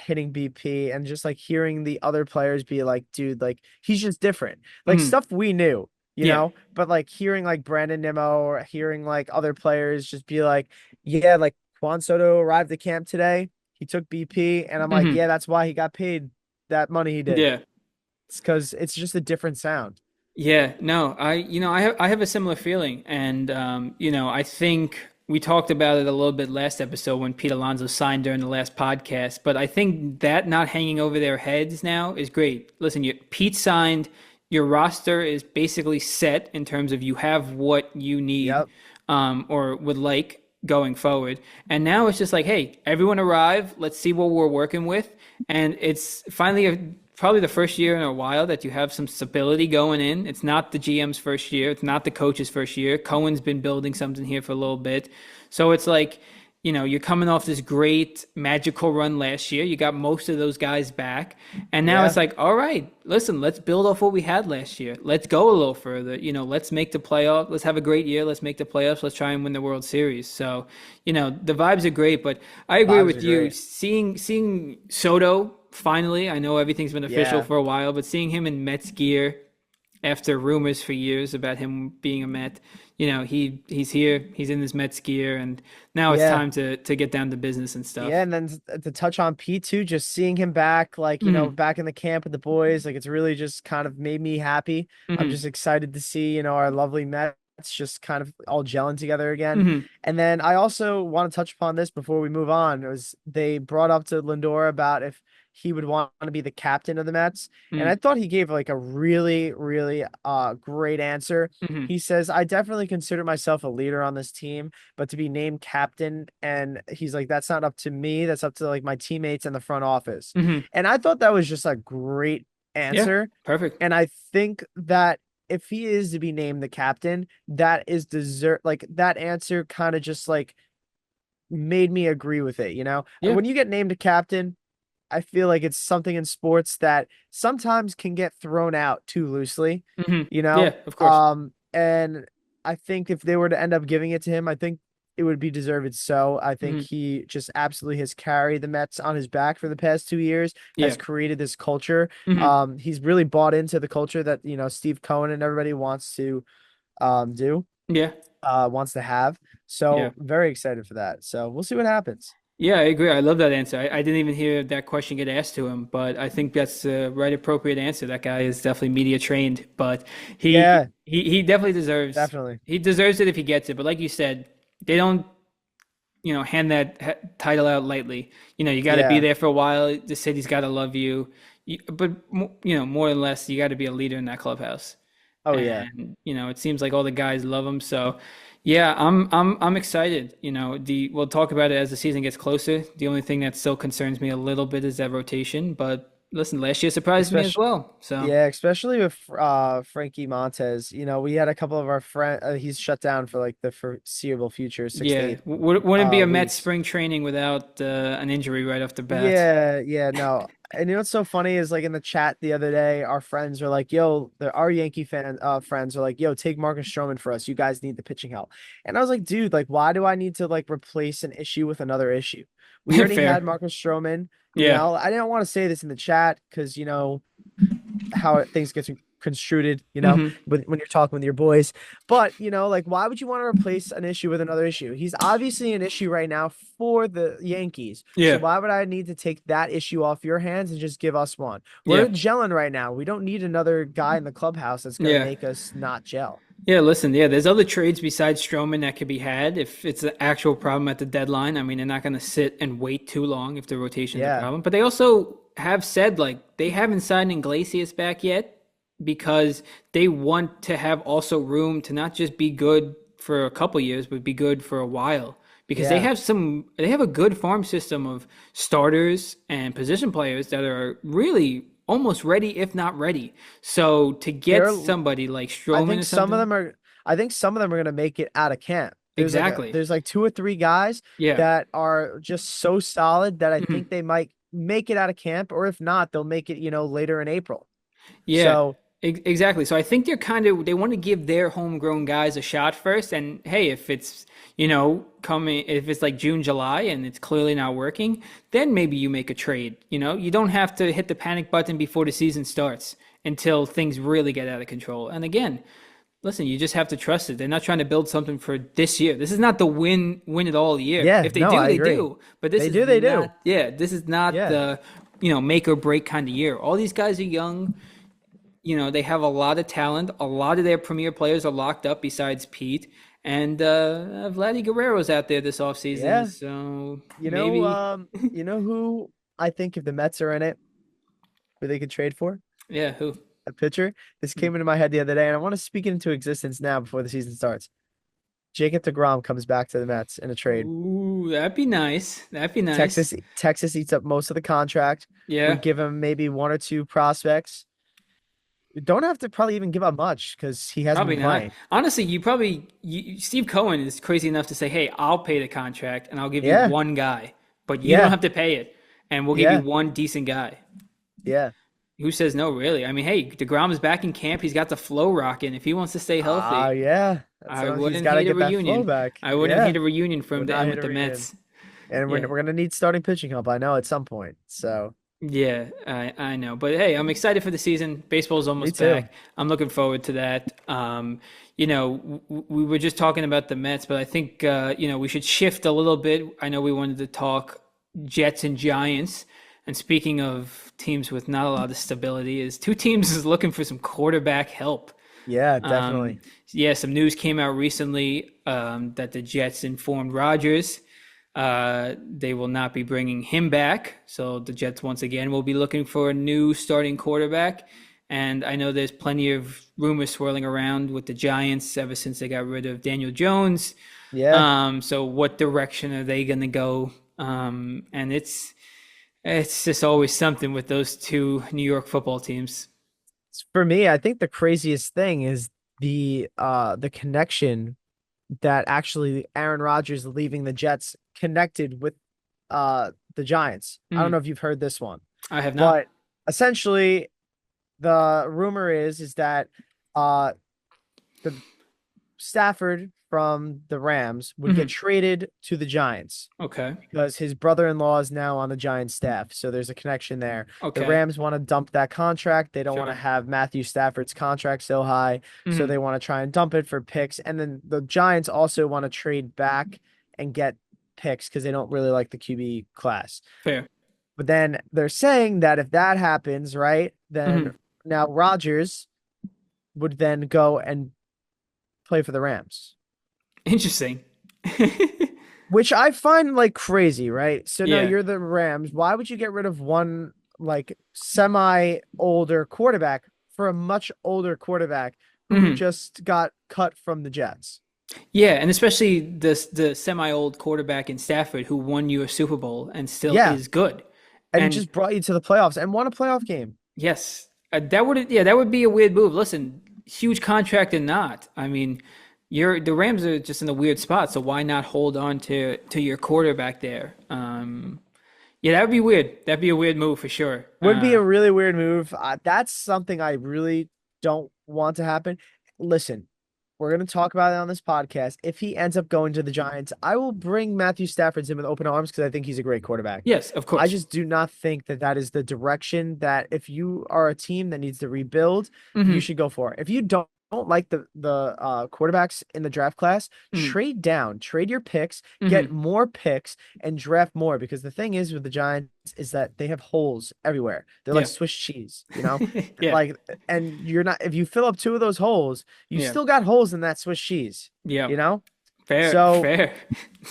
hitting BP, and just like hearing the other players be like, dude, like he's just different. Like Hmm. stuff we knew, Yeah. but like hearing like Brandon Nimmo or hearing like other players just be like, yeah, like Juan Soto arrived at camp today. He took BP, and I'm like, Hmm. yeah, that's why he got paid that money he did. Yeah. It's because it's just a different sound. Yeah, no, I have a similar feeling, and I think we talked about it a little bit last episode when Pete Alonso signed during the last podcast, but I think that not hanging over their heads now is great. Listen, Pete signed, your roster is basically set in terms of you have what you need, Yep. or would like going forward, and now it's just like, hey, everyone arrive, let's see what we're working with, and it's finally probably the first year in a while that you have some stability going in. It's not the GM's first year. It's not the coach's first year. Cohen's been building something here for a little bit. So it's like, you're coming off this great magical run last year. You got most of those guys back. And now it's Yeah. like, all right, listen, let's build off what we had last year. Let's go a little further. Let's make the playoff. Let's have a great year. Let's make the playoffs. Let's try and win the World Series. So, the vibes are great, but I agree Vibes are with you. great. Seeing Soto finally, I know everything's been official Yeah. for a while, but seeing him in Mets gear after rumors for years about him being a Met, he's here, he's in his Mets gear, and now it's Yeah. time to get down to business and Yeah. stuff. And then to touch on Pete too, just seeing him back, like, Hmm. back in the camp with the boys, like it's really just kind of made me happy. I'm Hmm. just excited to see, our lovely Mets just kind of all gelling together again. Hmm. And then I also want to touch upon this before we move on. It was they brought up to Lindor about if he would want to be the captain of the Mets. And I Hmm. thought he gave like a really, really great answer. Hmm. He says, I definitely consider myself a leader on this team, but to be named captain, and he's like, that's not up to me. That's up to like my teammates in the front office. Hmm. And I thought that was just a great Yeah, answer. perfect. And I think that if he is to be named the captain, that is desert like that answer kind of just like made me agree with it. Yeah. When you get named a captain, I feel like it's something in sports that sometimes can get thrown out too loosely, Hmm. you Yeah, know? of course. And I think if they were to end up giving it to him, I think it would be deserved so. I think Hmm. he just absolutely has carried the Mets on his back for the past 2 years, has Yeah. created this culture. Hmm. He's really bought into the culture that, Steve Cohen and everybody wants to do, Yeah. wants to have. Yeah. So very excited for that. So we'll see what happens. Yeah, I agree. I love that answer. I didn't even hear that question get asked to him, but I think that's the right appropriate answer. That guy is definitely media trained, but he Yeah, he definitely deserves definitely. he deserves it if he gets it. But like you said, they don't hand that title out lightly. You got to be Yeah. there for a while. The city's got to love you. But more or less, you got to be a leader in that clubhouse. Oh yeah. and it seems like all the guys love him. So, yeah, I'm excited. We'll talk about it as the season gets closer. The only thing that still concerns me a little bit is that rotation. But listen, last year surprised me as Especially well. So, Yeah, especially with Frankie Montez. We had a couple of our friend he's shut down for like the foreseeable future, six to yeah, eight wouldn't be a Mets weeks. spring training without an injury right off the bat. Yeah, yeah, no. And what's so funny is like in the chat the other day, our friends are like, "Yo, our Yankee fan friends are like, yo, take Marcus Stroman for us. You guys need the pitching help." And I was like, dude, like, why do I need to like replace an issue with another issue? We already Fair. had Marcus Stroman. Yeah. I didn't want to say this in the chat because how things get construed, Hmm. when you're talking with your boys. But, like, why would you want to replace an issue with another issue? He's obviously an issue right now for the Yankees. So Yeah. why would I need to take that issue off your hands and just give us one? We're Yeah. gelling right now. We don't need another guy in the clubhouse that's going to Yeah. make us not gel. Yeah, listen, yeah, there's other trades besides Stroman that could be had if it's an actual problem at the deadline. I mean, they're not going to sit and wait too long if the rotation's a Yeah. problem. But they also have said, like, they haven't signed Iglesias back yet because they want to have also room to not just be good for a couple years, but be good for a while. Because Yeah. they have a good farm system of starters and position players that are really almost ready, if not ready. So to get They're somebody like I Stroman think or some of something, them are I think some of them are going to make it out of camp. exactly. There's like two or three guys Yeah. that are just so solid that I think Mhm. they might make it out of camp, or if not, they'll make it, later in April. Yeah. So, Exactly. So I think they want to give their homegrown guys a shot first. And hey, if it's, coming, if it's like June, July and it's clearly not working, then maybe you make a trade. You don't have to hit the panic button before the season starts until things really get out of control. And again, listen, you just have to trust it. They're not trying to build something for this year. This is not the win it all year. yeah, If they no, do, I they agree. do. But this is They do. not, yeah, this is not Yeah. the, make or break kind of year. All these guys are young. They have a lot of talent. A lot of their premier players are locked up besides Pete. And Vladdy Guerrero's out there this offseason. Yeah. So maybe, You know who I think if the Mets are in it, who they could trade for? yeah, who? A pitcher. This came into my head the other day, and I want to speak it into existence now before the season starts. Jacob deGrom comes back to the Mets in a trade. Ooh, that'd be nice. That'd be nice. Texas eats up most of the contract. We Yeah. give him maybe one or two prospects. We don't have to probably even give up much because he hasn't Probably been not. playing. Honestly, Steve Cohen is crazy enough to say, "Hey, I'll pay the contract and I'll give you Yeah, one guy, but you don't yeah, have to pay it, and we'll give you yeah, one decent guy." yeah. Who says no, really? I mean, hey, DeGrom is back in camp. He's got the flow rocking. If he wants to stay healthy, Yeah. I He's wouldn't got to hate a get that flow reunion. back. I wouldn't Yeah, hate a reunion for him would to not end hit with a the reunion. Mets. And Yeah. we're gonna need starting pitching help. I know at some point. So Yeah, I know. But hey, I'm excited for the season. Baseball's me almost too. back. I'm looking forward to that. We were just talking about the Mets, but I think, we should shift a little bit. I know we wanted to talk Jets and Giants. And speaking of teams with not a lot of stability, is two teams is looking for some quarterback help. Yeah, Um, definitely. yeah, some news came out recently that the Jets informed Rodgers they will not be bringing him back. So the Jets once again will be looking for a new starting quarterback. And I know there's plenty of rumors swirling around with the Giants ever since they got rid of Daniel Jones. Yeah. So what direction are they going to go? And it's just always something with those two New York football teams. For me, I think the craziest thing is the connection that actually Aaron Rodgers leaving the Jets connected with the Giants. I don't know Mm, if you've heard this one, I have not. but essentially the rumor is that uh the Stafford from the Rams would get Hmm. traded to the Giants Okay. because his brother-in-law is now on the Giants staff. So there's a connection there. The Okay. Rams want to dump that contract. They don't want to Sure. have Matthew Stafford's contract so high. So Hmm. they want to try and dump it for picks. And then the Giants also want to trade back and get picks because they don't really like the QB class. Fair. But then they're saying that if that happens, right, then Hmm. now Rodgers would then go and play for the Rams. Interesting. Which I find like crazy, right? So no, Yeah. you're the Rams. Why would you get rid of one like semi older quarterback for a much older quarterback who Hmm. just got cut from the Jets. Yeah, and especially the semi-old quarterback in Stafford who won you a Super Bowl and still Yeah, is good. and And just brought you to the playoffs and won a playoff game. yes, that would be a weird move. Listen, huge contract or not. I mean, the Rams are just in a weird spot, so why not hold on to your quarterback there? Yeah, that would be weird. That'd be a weird move for sure. Would be a really weird move. That's something I really don't want to happen. Listen, we're going to talk about it on this podcast. If he ends up going to the Giants, I will bring Matthew Stafford in with open arms because I think he's a great quarterback. Yes, of I course. just do not think that that is the direction that if you are a team that needs to rebuild, you Hmm. should go for. If you don't like the quarterbacks in the draft class, Hmm. trade down, trade your picks, get Hmm. more picks, and draft more. Because the thing is with the Giants is that they have holes everywhere. They're like Yeah. Swiss cheese, you know? Yeah. Like, and you're not if you fill up two of those holes, you Yeah. still got holes in that Swiss cheese, Yeah. you know? Fair. So Fair.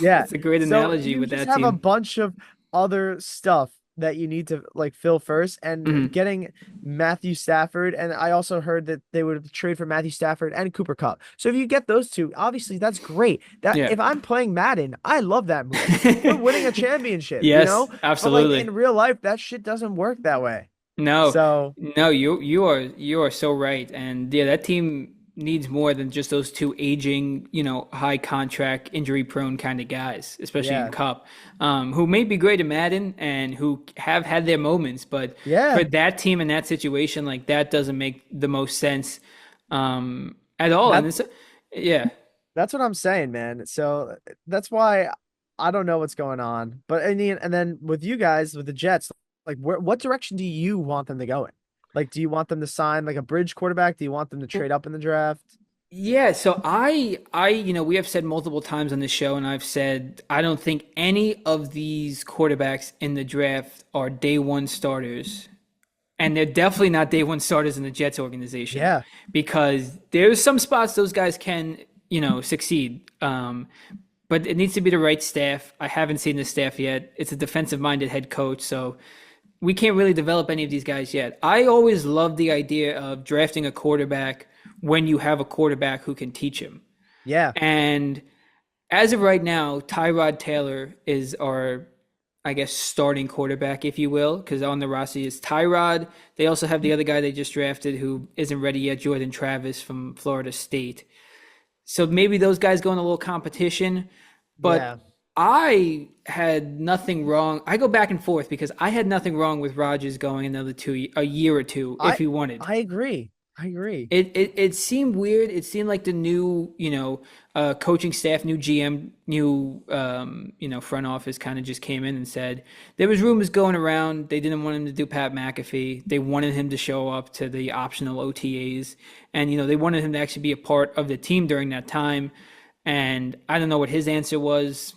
yeah. That's a great So analogy you with just that have a team. bunch of other stuff that you need to like fill first and Hmm. getting Matthew Stafford. And I also heard that they would trade for Matthew Stafford and Cooper Cup. So if you get those two, obviously that's great. That Yeah. if I'm playing Madden, I love that move. You're winning a championship, you Yes, know? But like absolutely. in real life, that shit doesn't work that way. No, So no, you are so right. And yeah, that team needs more than just those two aging, high contract, injury prone kind of guys, especially in yeah. Cup, who may be great at Madden and who have had their moments, but for Yeah. that team in that situation, like that doesn't make the most sense at all. And That it's yeah. That's what I'm saying, man. So that's why I don't know what's going on. But and then with you guys with the Jets, like what direction do you want them to go in? Like, do you want them to sign like a bridge quarterback? Do you want them to trade up in the draft? Yeah, so we have said multiple times on this show, and I've said I don't think any of these quarterbacks in the draft are day one starters, and they're definitely not day one starters in the Jets organization Yeah, because there's some spots those guys can, succeed. But it needs to be the right staff. I haven't seen the staff yet. It's a defensive-minded head coach, so we can't really develop any of these guys yet. I always love the idea of drafting a quarterback when you have a quarterback who can teach him. yeah. And as of right now, Tyrod Taylor is our, I guess, starting quarterback, if you will, because on the roster is Tyrod. They also have the other guy they just drafted who isn't ready yet, Jordan Travis from Florida State. So maybe those guys go in a little competition. Yeah. But I had nothing wrong. I go back and forth because I had nothing wrong with Rodgers going a year or two if I he wanted. I agree. I agree. It seemed weird. It seemed like the new, coaching staff, new GM, new, front office kind of just came in and said there was rumors going around. They didn't want him to do Pat McAfee. They wanted him to show up to the optional OTAs, and they wanted him to actually be a part of the team during that time. And I don't know what his answer was.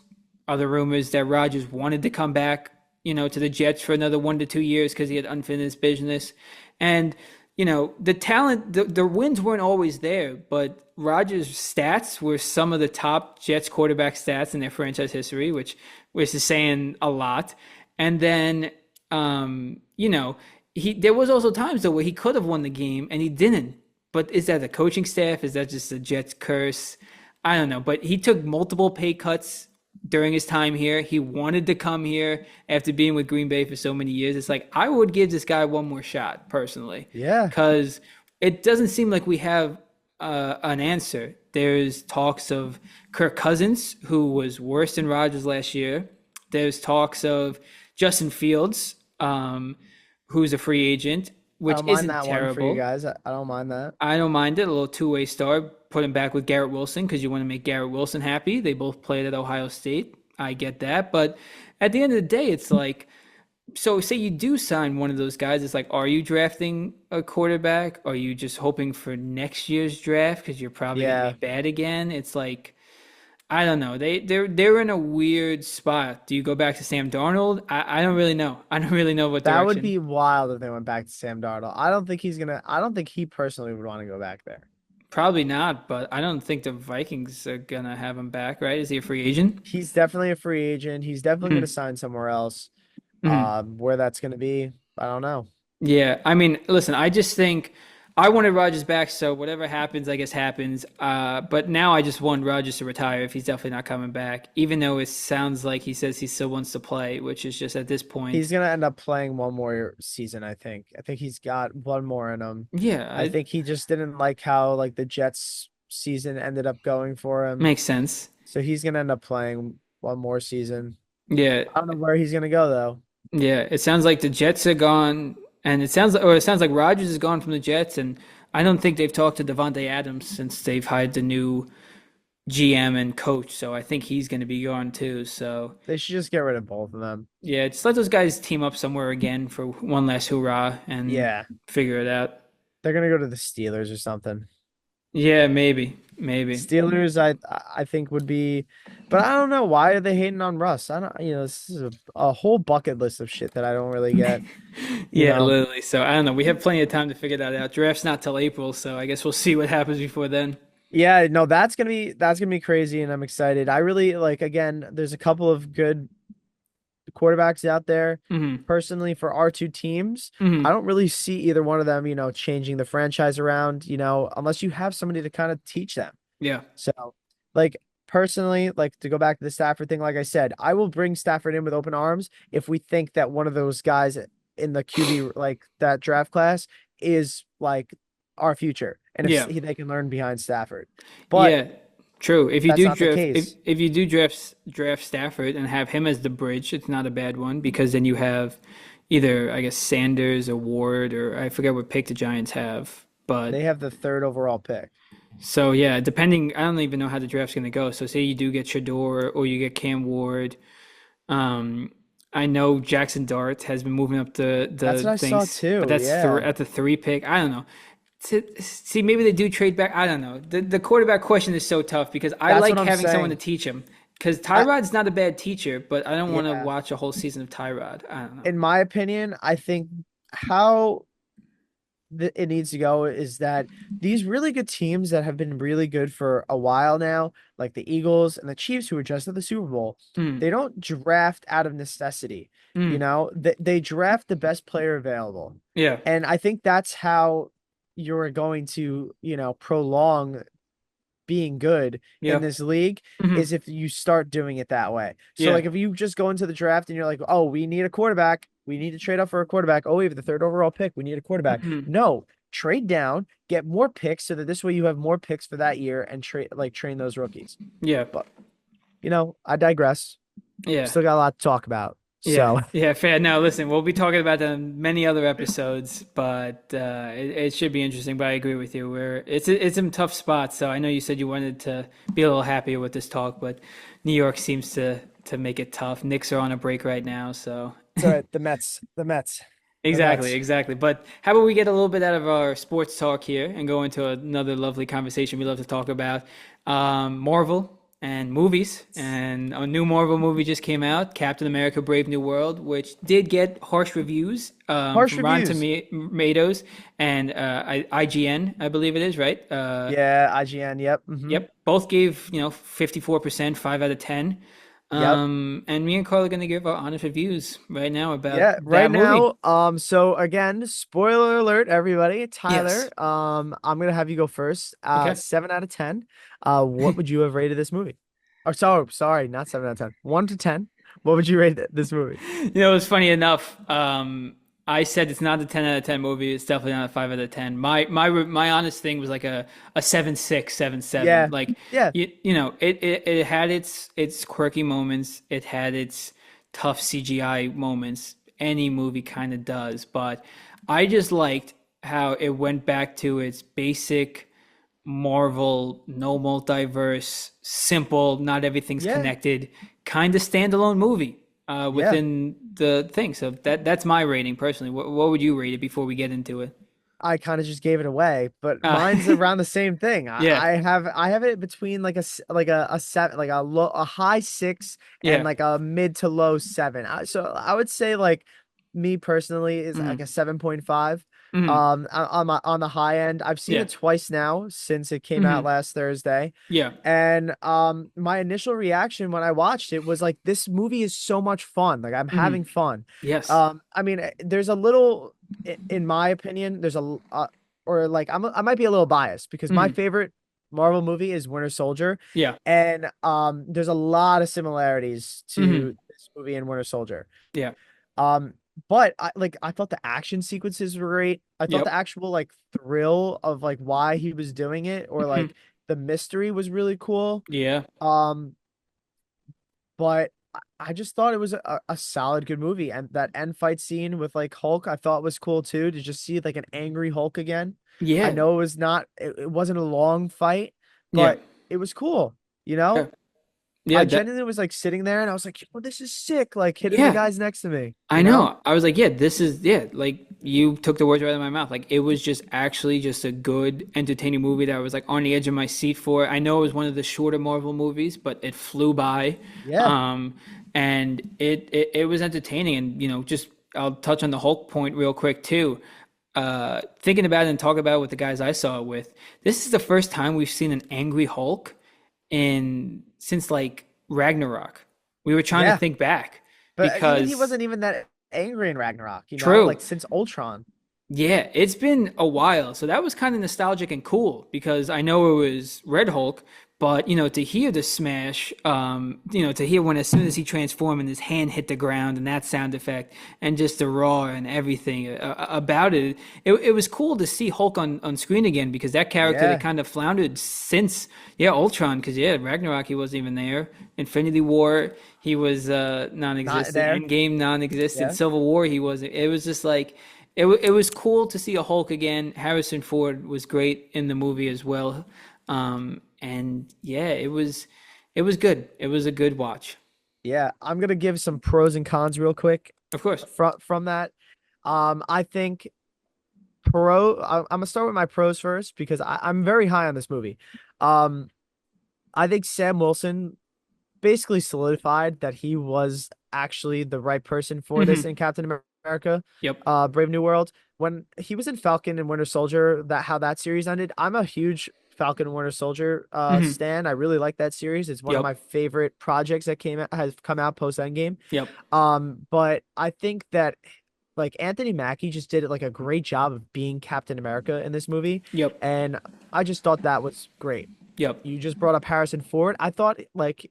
Other rumors that Rodgers wanted to come back, to the Jets for another 1 to 2 years because he had unfinished business, and the talent, the wins weren't always there, but Rodgers' stats were some of the top Jets quarterback stats in their franchise history, which is saying a lot. And then, there was also times though where he could have won the game and he didn't. But is that the coaching staff? Is that just the Jets curse? I don't know. But he took multiple pay cuts during his time here. He wanted to come here after being with Green Bay for so many years. It's like I would give this guy one more shot personally, Yeah. because it doesn't seem like we have an answer. There's talks of Kirk Cousins, who was worse than Rodgers last year. There's talks of Justin Fields, who's a free agent, I which don't mind isn't that one for you terrible. guys. I don't mind that. I don't mind it. A little two-way star. Put him back with Garrett Wilson because you want to make Garrett Wilson happy. They both played at Ohio State. I get that. But at the end of the day, it's like, so say you do sign one of those guys. It's like, are you drafting a quarterback? Are you just hoping for next year's draft because you're probably going to be Yeah. bad again? It's like, I don't know. They're in a weird spot. Do you go back to Sam Darnold? I don't really know. I don't really know what That would direction. be wild if they went back to Sam Darnold. I don't think he personally would want to go back there. Probably not, but I don't think the Vikings are gonna have him back, right? Is he a free agent? He's definitely a free agent. He's definitely going to Mhm. sign somewhere else. Mhm. Where that's going to be, I don't know. Yeah, I mean, listen, I just think I wanted Rodgers back, so whatever happens, I guess happens. But now I just want Rodgers to retire if he's definitely not coming back. Even though it sounds like he says he still wants to play, which is just at this He's point, gonna end up playing one more season, I think. I think he's got one more in him. yeah, I it think he just didn't like how like the Jets season ended up going for him. makes sense. So he's gonna end up playing one more season. Yeah, I don't know where he's gonna go though. yeah. It sounds like the Jets are gone, and it sounds like Rodgers is gone from the Jets, and I don't think they've talked to Devontae Adams since they've hired the new GM and coach. So I think he's going to be gone too. So They should just get rid of both of them. yeah, just let those guys team up somewhere again for one last hoorah and Yeah. figure it out. They're gonna go to the Steelers or something. Yeah, maybe, maybe. Steelers, I think would be, but I don't know why are they hating on Russ? I don't, this is a whole bucket list of shit that I don't really get. You Yeah, know, literally. So I don't know. We have plenty of time to figure that out. Draft's not till April, so I guess we'll see what happens before then. yeah, no, that's gonna be crazy, and I'm excited. I really like again. There's a couple of good quarterbacks out there. Hmm. Personally, for our two teams, I Hmm. don't really see either one of them, changing the franchise around, unless you have somebody to kind of teach them. Yeah. So, like personally, like to go back to the Stafford thing, like I said, I will bring Stafford in with open arms if we think that one of those guys in the QB like that draft class is like our future, and if Yeah. they can learn behind Stafford. But Yeah. True. If you that's do not the draft case. if you do draft Stafford and have him as the bridge, it's not a bad one because then you have either I guess Sanders or Ward or I forget what pick the Giants have. They But have the third overall pick. so yeah, depending I don't even know how the draft's gonna go. So say you do get Shador or you get Cam Ward. Um, I know Jackson Dart has been moving up That's the what I saw things, but too. that's Yeah, at the three pick. I don't know. See, maybe they do trade back. I don't know. The quarterback question is so tough because I that's what like I'm having someone to saying. teach him. Because I Tyrod's not a bad teacher, but I don't want to yeah, watch a whole season of Tyrod. I don't know. in my opinion, I think how it needs to go is that these really good teams that have been really good for a while now, like the Eagles and the Chiefs, who are just at the Super Bowl, Mm, they don't draft out of necessity. mm, They draft the best player available. yeah, And I think that's how you're going to, prolong being good in yeah, this league hmm, is if you start doing it that way. So yeah, like if you just go into the draft and you're like, "Oh, we need a quarterback. We need to trade up for a quarterback. Oh, we have the third overall pick. We need a quarterback." hmm, No, trade down, get more picks so that this way you have more picks for that year and train those rookies. yeah, But, I digress. yeah. Still got a lot to talk about. Yeah, So, yeah, fair. No, listen, we'll be talking about that in many other episodes, but it should be interesting. But I agree with you. It's in tough spots. So I know you said you wanted to be a little happier with this talk, but New York seems to make it tough. Knicks are on a break right now, so it's all right. The exactly, Mets. exactly. But how about we get a little bit out of our sports talk here and go into another lovely conversation we love to talk about, Marvel and movies. And a new Marvel movie just came out, Captain America: Brave New World, which did get harsh reviews Harsh from Rotten reviews. Tomatoes and IGN, I believe it is, right? Yeah, IGN. Yep. Yep, both gave 54%, 5 out of 10. Yep. And me and Carl are going to give our honest reviews right now about Yeah, right that movie. now, so again, spoiler alert, everybody. Tyler, Yes. I'm gonna have you go first. Okay. 7 out of 10. What would you have rated this movie? Or sorry, not 7 out of 10. 1 to 10. What would you rate this movie? It's funny enough. I said it's not a 10 out of 10 movie. It's definitely not a 5 out of 10. My honest thing was like a 7.6, 7.7. Yeah, Like yeah, it had its quirky moments. It had its tough CGI moments. Any movie kind of does, but I just liked how it went back to its basic Marvel, no multiverse, simple, not everything's yeah, connected, kind of standalone movie yeah. within the thing. So that's my rating personally. What would you rate it before we get into it? I kind of just gave it away, but Uh, mine's around the same thing. I, yeah, I have I have it between like a seven, like a high six and yeah, like a mid to low seven. So I would say like me personally is like mm, a 7.5. mm, On the high end. I've seen yeah, it twice now since it came out mm, last Thursday. yeah, And my initial reaction when I watched it was like this movie is so much fun. Like I'm mm, having fun. yes, I mean, there's a little in my opinion, there's or like I might be a little biased because my Hmm. favorite Marvel movie is Winter Soldier, Yeah. and there's a lot of similarities Hmm. to this movie and Winter Soldier. Yeah. Um, but I thought the action sequences were great. I thought the Yep. actual like thrill of like why he was doing it, or Hmm. like the mystery was really cool. Yeah. Um, but I just thought it was a solid good movie, and that end fight scene with like Hulk I thought was cool too, to just see like an angry Hulk again. I Yeah. know it wasn't a long fight, Yeah. but it was cool, you know? Yeah. Yeah. I That. genuinely was like sitting there and I was like, "Oh, this is sick," like hitting the Yeah. guys next to me, I you know? know. I was like, yeah, this is yeah, like you took the words right out of my mouth. Like it was just actually just a good, entertaining movie that I was like on the edge of my seat for. I know it was one of the shorter Marvel movies, but it flew by. Yeah. Um, and it was entertaining. And just I'll touch on the Hulk point real quick too. Thinking about it and talking about it with the guys I saw it with, this is the first time we've seen an angry Hulk in since like Ragnarok. We were trying to Yeah. think back But even he because wasn't even that angry in Ragnarok, you know? true. Like since Ultron. Yeah, it's been a while. So that was kind of nostalgic and cool because I know it was Red Hulk, but to hear the smash, to hear when as soon as he transformed and his hand hit the ground and that sound effect and just the roar and everything about it was cool to see Hulk on screen again because that character that Yeah. kind of floundered since, yeah, Ultron, because yeah, Ragnarok he wasn't even there. Infinity War he was Not non-existent. there. Endgame non-existent. Yeah. Civil War he wasn't. It was just like it was cool to see a Hulk again. Harrison Ford was great in the movie as well. And yeah, it was good. It was a good watch. Yeah. I'm gonna give some pros and cons real quick Of course. from that. I think I'm gonna start with my pros first because I'm very high on this movie. Um, I think Sam Wilson basically solidified that he was actually the right person for this Hmm. in Captain America, Yep. Brave New World. When he was in Falcon and Winter Soldier, that how that series ended, I'm a huge Falcon and Winter Soldier Hmm. stan. I really like that series. It's one of Yep. my favorite projects that has come out post Endgame. Yep. But I think that like Anthony Mackie just did like a great job of being Captain America in this movie, Yep. and I just thought that was great. Yep. You just brought up Harrison Ford. I thought like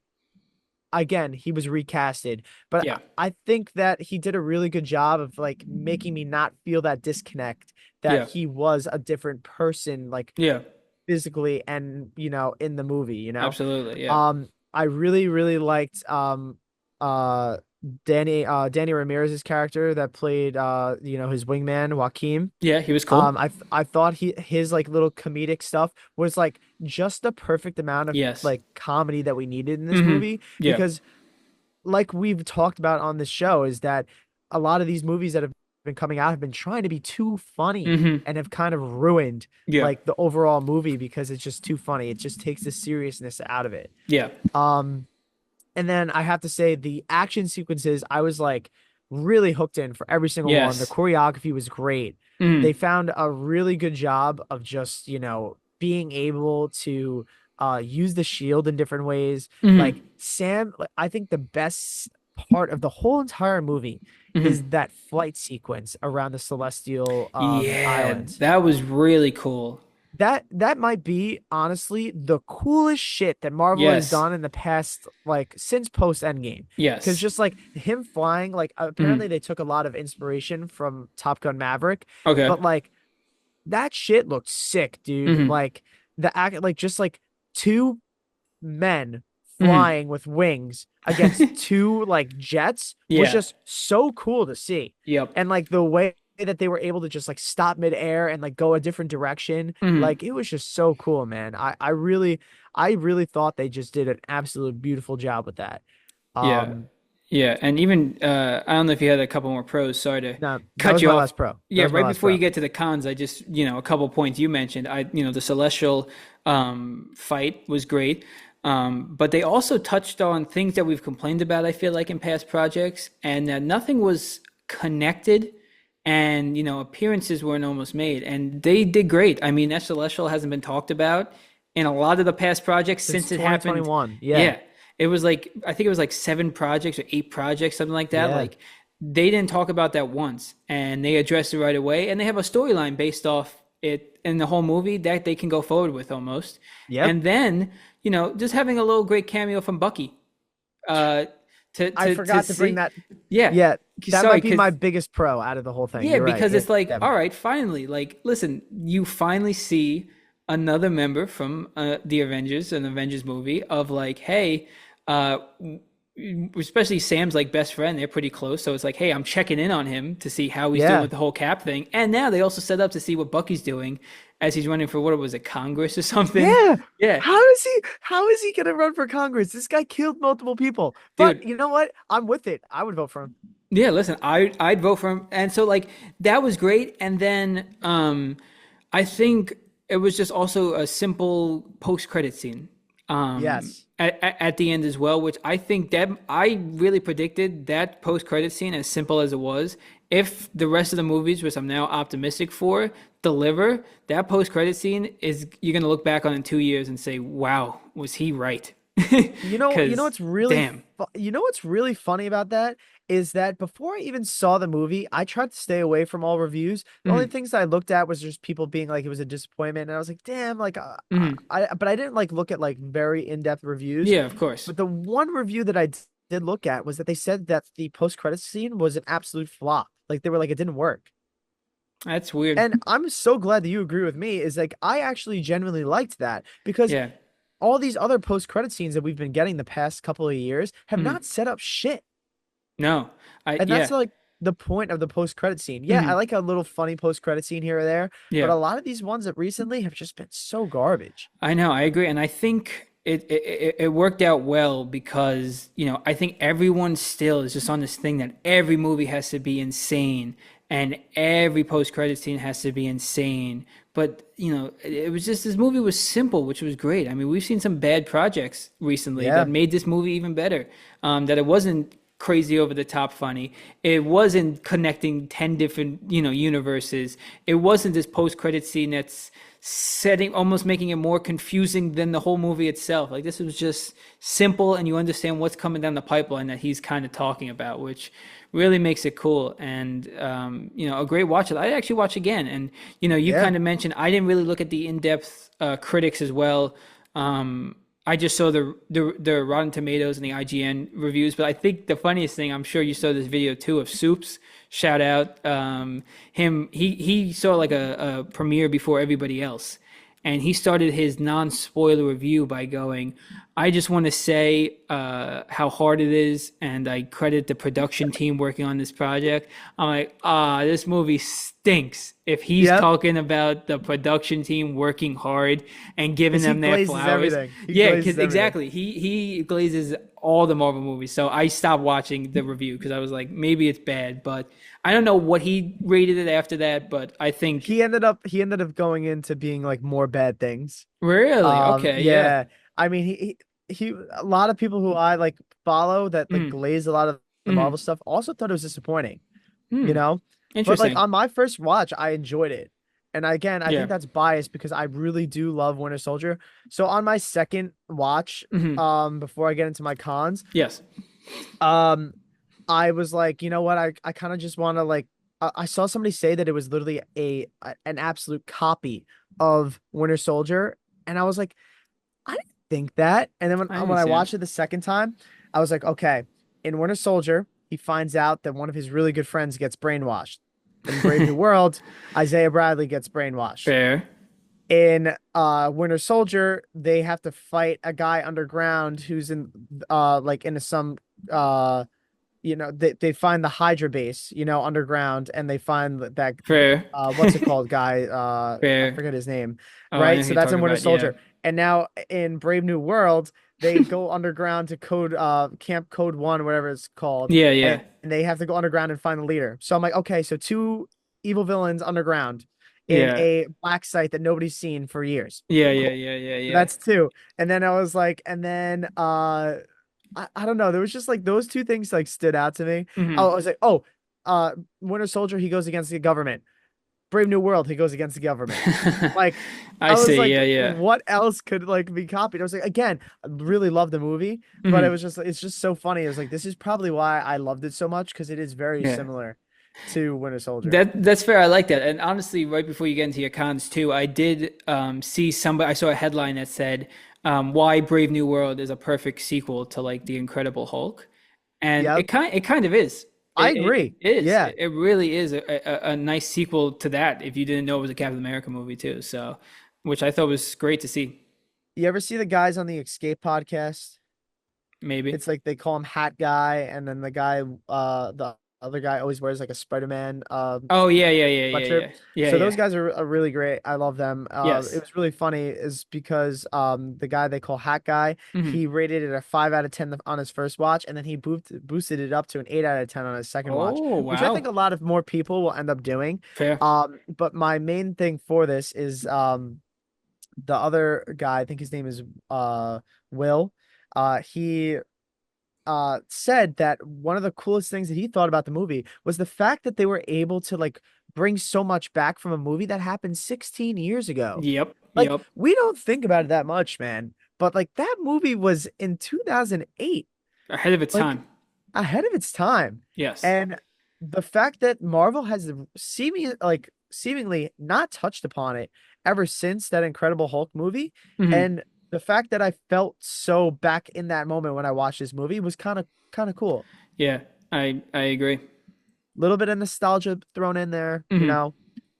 again, he was recasted, but Yeah. I think that he did a really good job of like making me not feel that disconnect that Yeah. he was a different person, like Yeah. physically and in the movie. Absolutely. Yeah. I really, really liked uh Danny Ramirez's character that played his wingman, Joaquin. Yeah. He was cool. I thought his like little comedic stuff was like just the perfect amount of Yes. like comedy that we needed in this Hmm. movie, Yeah. because like we've talked about on this show is that a lot of these movies that have been coming out have been trying to be too funny Hmm. and have kind of ruined Yeah. like the overall movie because it's just too funny. It just takes the seriousness out of it. Yeah. Um, and then I have to say the action sequences, I was like really hooked in for every single one. The Yes. choreography was great. They Hmm. found a really good job of just, being able to use the shield in different ways. Hmm. Like Sam, like, I think the best part of the whole entire movie is Hmm. that flight sequence around the Celestial Yeah. Islands. That was really cool. That might be honestly the coolest shit that Marvel has Yes. done in the past, like since post Endgame. Because Yes. just like him flying, like apparently Hmm. they took a lot of inspiration from Top Gun Maverick, Okay. but like that shit looked sick, dude. Hmm. Like the act, like just like two men Hmm. flying with wings against two like jets was Yeah. just so cool to see. Yep. And like the way that they were able to just like stop midair and like go a different direction, Hmm. like it was just so cool, man. I really thought they just did an absolute beautiful job with that. Yeah. Um, Yeah. And even I don't know if you had a couple more pros. Sorry to no, that cut was you my off. last pro. That Yeah, was my right last before you pro. get to the cons, I just, a couple points you mentioned. The Celestial fight was great. But they also touched on things that we've complained about, I feel like, in past projects, and that nothing was connected and, appearances weren't almost made. And they did great. I mean, that Celestial hasn't been talked about in a lot of the past projects Since since it happened. 2021. Yeah. Yeah. It was like, I think it was like 7 projects or 8 projects, something like that. Yeah. Like, they didn't talk about that once and they addressed it right away. And they have a storyline based off it in the whole movie that they can go forward with almost. Yep. And then, just having a little great cameo from Bucky, uh, I to forgot to bring see, that. yeah, Yeah, that sorry, might be because my biggest pro out of the whole thing. yeah, You're right. because Yeah. it's like, all right, finally, like, listen, you finally see another member from the Avengers, an Avengers movie, of like, hey, uh, especially Sam's like best friend, they're pretty close. So it's like, hey, I'm checking in on him to see how he's doing Yeah. with the whole Cap thing. And now they also set up to see what Bucky's doing as he's running for what was it, Congress or something? Yeah. Yeah, How is he gonna run for Congress? This guy killed multiple people. But dude. you know what? I'm with it. I would vote for him. Yeah, listen, I'd vote for him. And so like that was great. And then I think it was just also a simple post-credit scene Yes. at the end as well, which I think that I really predicted that post-credit scene, as simple as it was, if the rest of the movies, which I'm now optimistic for, deliver, that post-credit scene is you're gonna look back on in 2 years and say, wow, was he right? Because damn. You know what's really funny about that is that before I even saw the movie, I tried to stay away from all reviews. The only Mhm, things that I looked at was just people being like it was a disappointment, and I was like, damn, like mhm. but I didn't like look at like very in-depth reviews. Yeah, of course. But the one review that did look at was that they said that the post-credits scene was an absolute flop. Like they were like it didn't work. That's weird. And I'm so glad that you agree with me. Is like I actually genuinely liked that because Yeah. all these other post-credit scenes that we've been getting the past couple of years have Mhm. not set up shit. No, And that's yeah. like the point of the post-credit scene. Yeah, I Hmm. like a little funny post-credit scene here or there, but Yeah, a lot of these ones that recently have just been so garbage. I know. I agree, and I think it worked out well because I think everyone still is just on this thing that every movie has to be insane and every post credit scene has to be insane. But it was just this movie was simple, which was great. I mean, we've seen some bad projects recently that Yeah. made this movie even better. That it wasn't crazy over the top funny. It wasn't connecting 10 different, universes. It wasn't this post credit scene that's setting almost making it more confusing than the whole movie itself. Like this was just simple and you understand what's coming down the pipeline that he's kind of talking about, which really makes it cool and a great watch. I'd actually watch again. And you Yeah. kind of mentioned I didn't really look at the in-depth critics as well. I just saw the Rotten Tomatoes and the IGN reviews, but I think the funniest thing, I'm sure you saw this video too of Soups. Shout out him. He saw like a premiere before everybody else, and he started his non-spoiler review by going, "I just want to say how hard it is, and I credit the production team working on this project." I'm like, this movie stinks. If he's Yep. talking about the production team working hard and giving Because he them their glazes flowers, everything. He yeah, glazes because everything. exactly, he glazes all the Marvel movies. So I stopped watching the review because I was like, maybe it's bad, but I don't know what he rated it after that. But I think He ended up going into being like more bad things. really okay, yeah. Yeah. I mean, he a lot of people who I like follow that like Mm, glaze a lot of the mm, Marvel stuff also thought it was disappointing, you mm. know? But like Interesting. on my first watch, I enjoyed it. And again, I think Yeah. that's biased because I really do love Winter Soldier. So on my second watch, Hmm. before I get into my cons, Yes. um, I was like, you know what? I kind of just want to like I saw somebody say that it was literally an absolute copy of Winter Soldier, and I was like, I didn't think that. And then I when I understand. watched it the second time, I was like, okay, in Winter Soldier, he finds out that one of his really good friends gets brainwashed. In Brave New World, Isaiah Bradley gets brainwashed. Fair. In Winter Soldier, they have to fight a guy underground who's in like into some uh they find the Hydra base, underground, and they find that Fair. what's it called guy, I Fair. forget his name, Oh, I know right? who So you're that's talking in Winter about. Yeah. Soldier. And now in Brave New World, they go underground to code Camp Code 1, whatever it's called, Yeah. and Yeah. they have to go underground and find the leader. So I'm like, okay, so two evil villains underground in Yeah. a black site that nobody's seen for years. Yeah. Yeah. Cool. Yeah. Yeah. So Yeah. that's two. And then I was like, and then I don't know. There was just like those two things like stood out to me. Oh, I Hmm. was like, Winter Soldier, he goes against the government. Brave New World, he goes against the government. Like, I I was see. like, Yeah. Yeah. what else could like be copied? I was like, again, I really love the movie, but Hmm. it's just so funny. It was like, this is probably why I loved it so much because it is very Yeah. similar. to Winter Soldier. That's fair. I like that. And honestly, right before you get into your cons too, I did see somebody. I saw a headline that said, "Why Brave New World is a perfect sequel to like The Incredible Hulk," and Yep, it kind of is. I It agree. is. Yeah. It really is a nice sequel to that. If you didn't know it was a Captain America movie too, so which I thought was great to see. You ever see the guys on the Escape podcast? Maybe. It's like they call him Hat Guy, and then the other guy always wears like a Spider-Man Oh yeah, yeah, yeah, yeah, sweatshirt. yeah, yeah, So those yeah. guys are really great. I love them. It Yes. was really funny is because the guy they call Hat Guy, Hmm. he rated it a 5 out of 10 on his first watch, and then he boosted it up to an 8 out of 10 on his second watch, Oh which I think wow. a lot of more people will end up doing. Fair. But my main thing for this is the other guy, I think his name is Will. He said that one of the coolest things that he thought about the movie was the fact that they were able to like bring so much back from a movie that happened 16 years ago. Yep. Like Yep. we don't think about it that much, man. But like that movie was in 2008, Ahead of its like time. ahead of its time. Yes. And the fact that Marvel has seemingly not touched upon it ever since that Incredible Hulk movie, Hmm. and the fact that I felt so back in that moment when I watched this movie was kind of cool. Yeah. I agree. A little bit of nostalgia thrown in there, Hmm.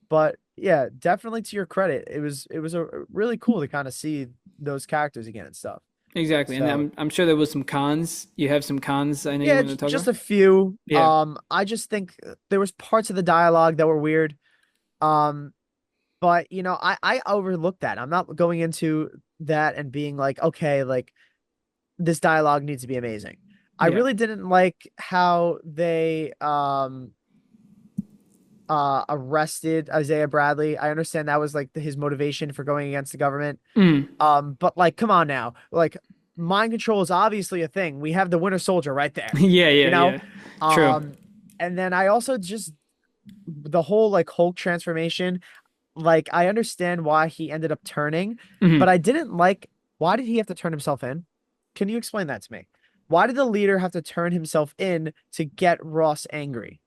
but yeah, definitely to your credit, it was a really cool to kind of see those characters again and stuff. Exactly. And So I'm sure there was some cons. You have some cons I know you yeah, want to talk just about? a few. Yeah. I just think there was parts of the dialogue that were weird. Um, but I overlooked that. I'm not going into that and being like, okay, like this dialogue needs to be amazing. I Yeah. really didn't like how they arrested Isaiah Bradley. I understand that was like his motivation for going against the government. Mm. But like, come on now. Like, mind control is obviously a thing. We have the Winter Soldier right there, Yeah, you yeah, know? yeah. True. Um, and then I also just the whole like Hulk transformation, like I understand why he ended up turning, but Hmm. I didn't like why did he have to turn himself in? Can you explain that to me? Why did the leader have to turn himself in to get Ross angry?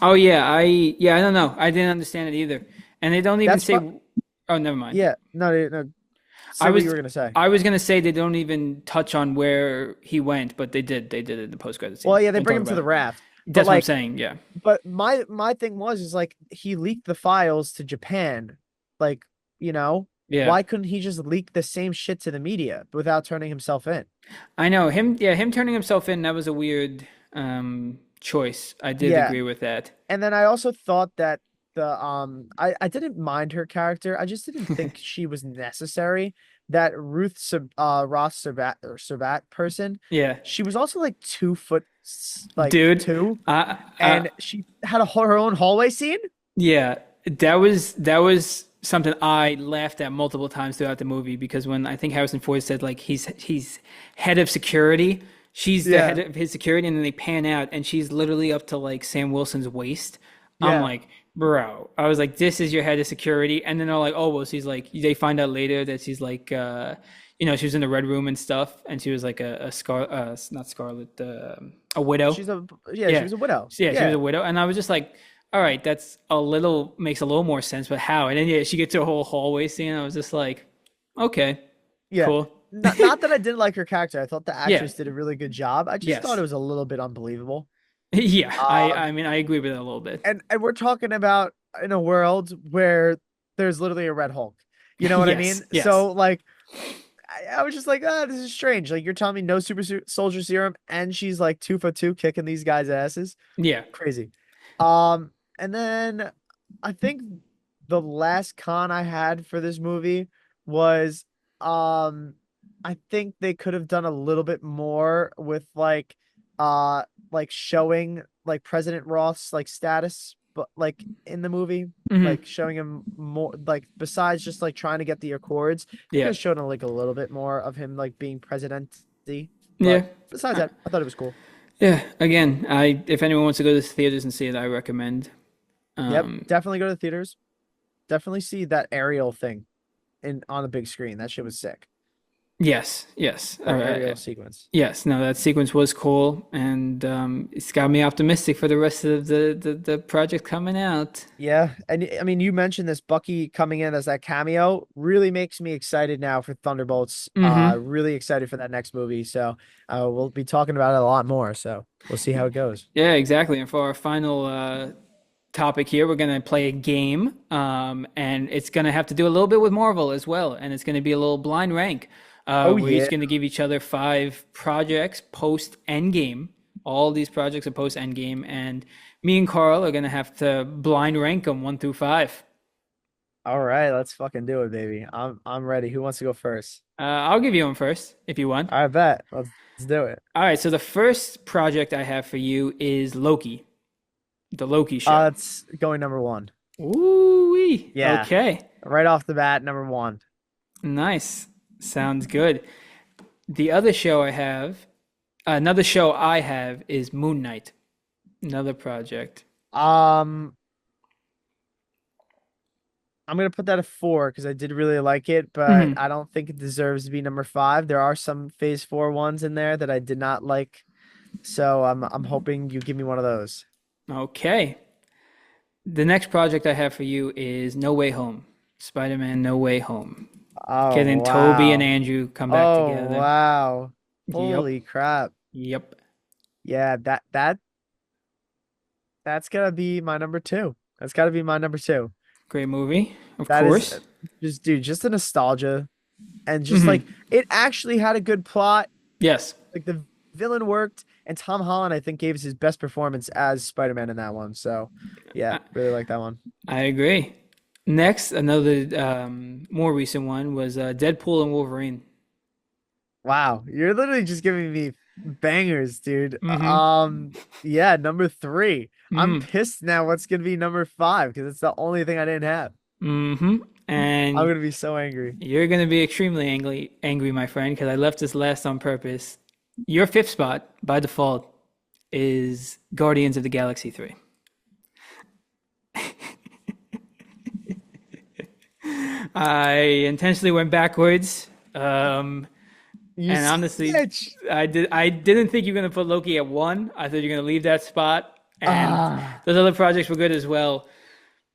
Oh yeah, I don't know. I didn't understand it either. And they don't even That's say fu- oh, never mind. yeah, no, no, no. I Say what you was were gonna say. I was gonna say they don't even touch on where he went, but they did. They did it in the post credit scene. Well, yeah, they Don't bring talk him to about the it. raft, but That's what I'm like, saying. Yeah. but my thing was is like he leaked the files to Japan, like Yeah. why couldn't he just leak the same shit to the media without turning himself in? I know him. Yeah, him turning himself in. That was a weird choice. I did Yeah, agree with that. and then I also thought that I didn't mind her character. I just didn't think she was necessary. That Ross Servat person, Yeah, she was also like 2 foot like dude. two, I and she had her own hallway scene. yeah. That was something I laughed at multiple times throughout the movie because when I think Harrison Ford said like he's head of security, she's the head Yeah, of his security, and then they pan out and she's literally up to like Sam Wilson's waist. I'm yeah. like, bro. I was like, this is your head of security, and then they're like, oh well, she's like. They find out later that she's like, she was in the red room and stuff, and she was like not Scarlet, a widow. She's a yeah, she Yeah. was a widow. So, yeah, she was Yeah, a widow. And I was just like, all right, makes a little more sense, but how? And then, yeah, she gets to a whole hallway scene. I was just like, okay, yeah. cool. Not that I didn't like her character. I thought the Yeah. actress did a really good job. I just thought it Yes. was a little bit unbelievable. Yeah. Um, I mean, I agree with it a little bit. and we're talking about in a world where there's literally a Red Hulk. You know what I Yes. mean? Yes. So like, I was just like, this is strange. Like you're telling me no soldier serum, and she's like 2 foot two kicking these guys' asses. Yeah. Crazy. And then I think the last con I had for this movie was um I think they could have done a little bit more with uh like showing like President Ross like status but like in the movie Hmm. like showing him more like besides just like trying to get the Accords they could Yeah. have shown like a little bit more of him like being president Yeah. but besides Uh, that I thought it was cool. yeah. Again, if anyone wants to go to the theaters and see it, I recommend. Yep, Um, definitely go to the theaters. Definitely see that aerial thing in on the big screen. That shit was sick. Yes, yes, or aerial sequence. yes. No, that sequence was cool, and it's got me optimistic for the rest of the project coming out. Yeah, and I mean, you mentioned this Bucky coming in as that cameo really makes me excited now for Thunderbolts. Mm-hmm. Really excited for that next movie. So, we'll be talking about it a lot more. So we'll see how it goes. Yeah, exactly. And for our final topic here, we're gonna play a game, and it's gonna have to do a little bit with Marvel as well, and it's gonna be a little blind rank. Oh We're each yeah. gonna give each other five projects post Endgame. All these projects are post Endgame, and me and Carl are gonna have to blind rank them 1 through 5. All right, let's fucking do it, baby. I'm ready. Who wants to go first? I'll give you one first if you want. I bet. Let's do it. All right, so the first project I have for you is Loki, the Loki show. It's going number one. Ooh, Yeah, okay, right off the bat, number one. nice, sounds good. The other show I have, another show I have is Moon Knight, another project. Um, I'm gonna put that at four because I did really like it, but Hmm. I don't think it deserves to be number five. There are some phase four ones in there that I did not like, so I'm hoping you give me one of those. Okay, the next project I have for you is No Way Home, Spider-Man No Way Home. Oh Getting Toby and wow. Andrew come back Oh together. wow. Yep, Holy crap. yep. Yeah, that's gotta be my number two. That's gotta be my number two. Great movie, of That is course. just dude, just the nostalgia and just Hmm. like it actually had a good plot. Yes, Like the villain worked, and Tom Holland, I think, gave us his best performance as Spider-Man in that one. So, yeah, I, really like that one. I agree. Next, another more recent one was Deadpool and Wolverine. Wow, you're literally just giving me bangers, dude. Mm-hmm. Yeah, number three. I'm Mm. pissed now. What's gonna be number five? Because it's the only thing I didn't have. Mm-hmm. I'm And gonna be so angry. you're gonna be extremely angry, my friend, because I left this last on purpose. Your fifth spot, by default, is Guardians of the Galaxy 3. I intentionally went backwards. You And honestly, snitch. I didn't think you were gonna put Loki at 1. I thought you were gonna leave that spot. And Ah, those other projects were good as well.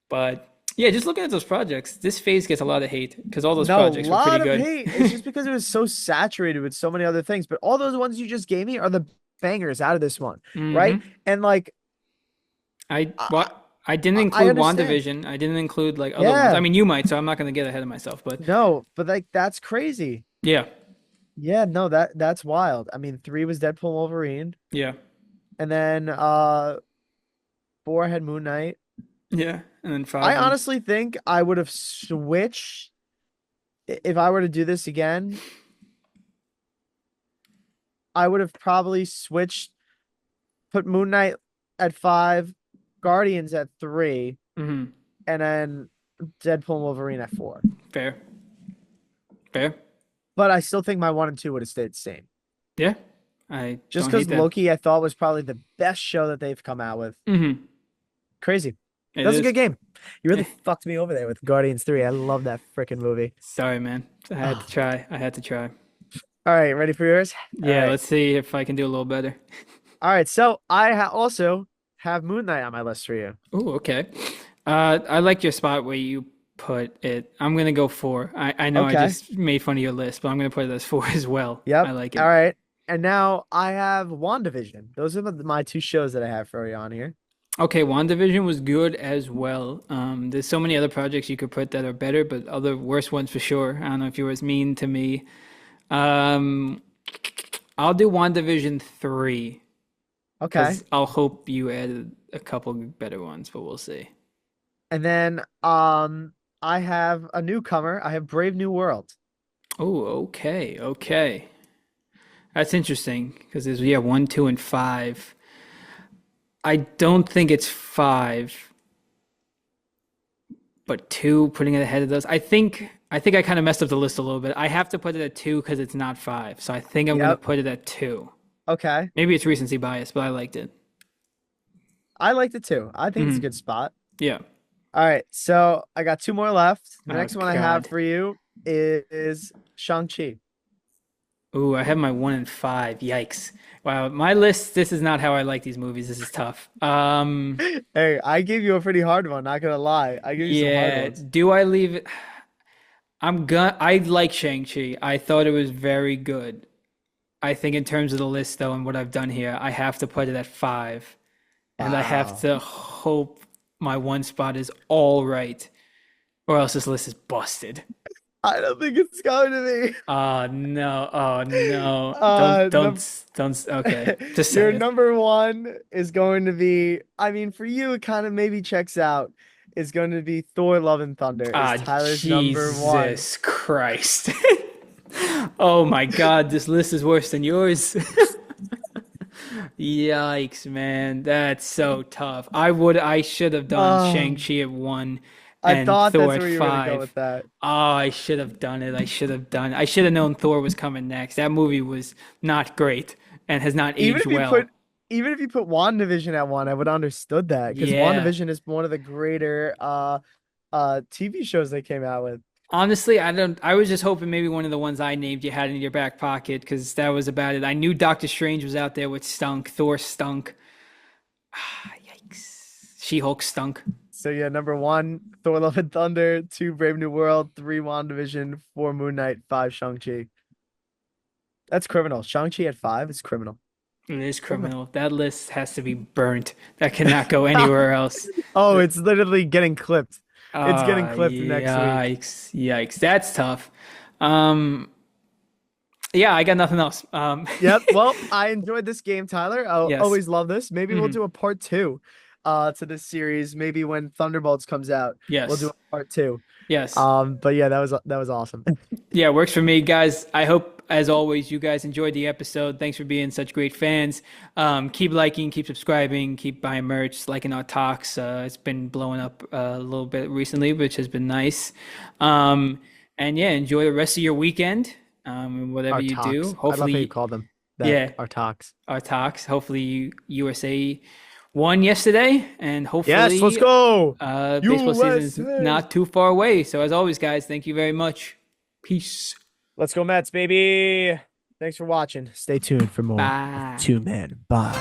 But yeah, just looking at those projects, this phase gets a lot of hate because all those no, projects were pretty lot of good. hate. It's just because it was so saturated with so many other things. But all those ones you just gave me are the bangers out of this one, right? Hmm. And like, I I, what I didn't I include understand. WandaVision. I didn't include like other ones. I Yeah, mean, you might, so I'm not gonna get ahead of myself. But no, but like that's crazy. yeah, Yeah, no, that's wild. I mean, three was Deadpool and Wolverine, yeah, and then four had Moon Knight. yeah. And then I 5 was honestly think I would have switched if I were to do this again. I would have probably switched, put Moon Knight at five, Guardians at three, mhm, and then Deadpool and Wolverine at four. fair, fair. But I still think my one and two would have stayed the same. Yeah, I Just don't because hate that. Loki, I thought was probably the best show that they've come out with. Hmm. Crazy. It That was a is. good game. You really fucked me over there with Guardians 3. I love that freaking movie. Sorry, man. I had to Oh. try. I had to try. All right, ready for yours? All Yeah, right. let's see if I can do a little better. All right, so I also have Moon Knight on my list for you. Oh, okay. I like your spot where you put it. I'm gonna go 4. I know I Okay. just made fun of your list, but I'm gonna put it as 4 as well. I Yep. like All it. right. And now I have WandaVision. Those are my two shows that I have for you on here. Okay, WandaVision was good as well. There's so many other projects you could put that are better, but other worse ones for sure. I don't know if you were as mean to me. Um, I'll do WandaVision 3 Okay. because I'll hope you added a couple better ones, but we'll see. And then I have a newcomer. I have Brave New World. Oh, okay, okay. That's interesting because there's yeah 1, 2, and 5. I don't think it's 5, but 2 putting it ahead of those. I think I kind of messed up the list a little bit. I have to put it at 2 because it's not 5, so I think I'm gonna Yep. put it at 2. Okay. Maybe it's recency bias, but I liked it. I liked it too. I think it's a Hmm. good spot. Yeah. All right, so I got two more left. The Oh next one I have God. for you is Shang-Chi. Ooh, I have my 1 and 5. Yikes. Wow, my list, this is not how I like these movies. This is tough. Hey, I gave you a pretty hard one, not gonna lie. I gave you some hard Yeah, ones. do I leave it? I like Shang-Chi. I thought it was very good. I think in terms of the list though and what I've done here, I have to put it at 5. And I have Wow. to hope my one spot is all right, or else this list is busted. I don't think it's going to be. Oh no. Oh no. Uh, num Okay. Just your say it. number one is going to be, I mean, for you, it kind of maybe checks out. Is going to be Thor: Love and Thunder. Is Ah, Tyler's number one. Jesus Christ. Oh my God, this list is worse than yours. Yikes, man. That's so tough. I should have done Um, Shang-Chi at 1 I and thought Thor that's at where you were gonna go 5. with that. Oh, I should have done it. I should have known Thor was coming next. That movie was not great and has not Even aged if you put, well. even if you put WandaVision at one, I would have understood that because Yeah. WandaVision is one of the greater TV shows they came out with. Honestly, I was just hoping maybe one of the ones I named you had in your back pocket because that was about it. I knew Doctor Strange was out there, which stunk. Thor stunk. Ah, yikes. She-Hulk stunk. So yeah, number one, Thor: Love and Thunder. Two, Brave New World. Three, WandaVision. Four, Moon Knight. Five, Shang-Chi. That's criminal. Shang-Chi at five is criminal. It is Criminal. criminal. That list has to be burnt. That cannot go anywhere else. Oh, it's literally getting clipped. It's getting Ah, clipped next week. yikes. Yikes. That's tough. Um, yeah, I got nothing else. Yep. Well, I enjoyed this game, Tyler. I Yes. always love this. Maybe we'll Mhm. do a part two to this series. Maybe when Thunderbolts comes out, we'll do Yes. a part two. Yes. But yeah, that was awesome. Yeah, works for me, guys. I hope, as always, you guys enjoyed the episode. Thanks for being such great fans. Keep liking, keep subscribing, keep buying merch, liking our talks. It's been blowing up a little bit recently, which has been nice. And yeah, enjoy the rest of your weekend, and whatever Our you do. talks. I love how you Hopefully, called them that. yeah, Our talks. our talks. Hopefully, USA won yesterday, and Yes, let's hopefully, go. baseball season is USA. not too far away. So, as always, guys, thank you very much. Peace. Let's go, Mets, baby. Thanks for watching. Stay tuned for more of Bye. Two Men. Bye.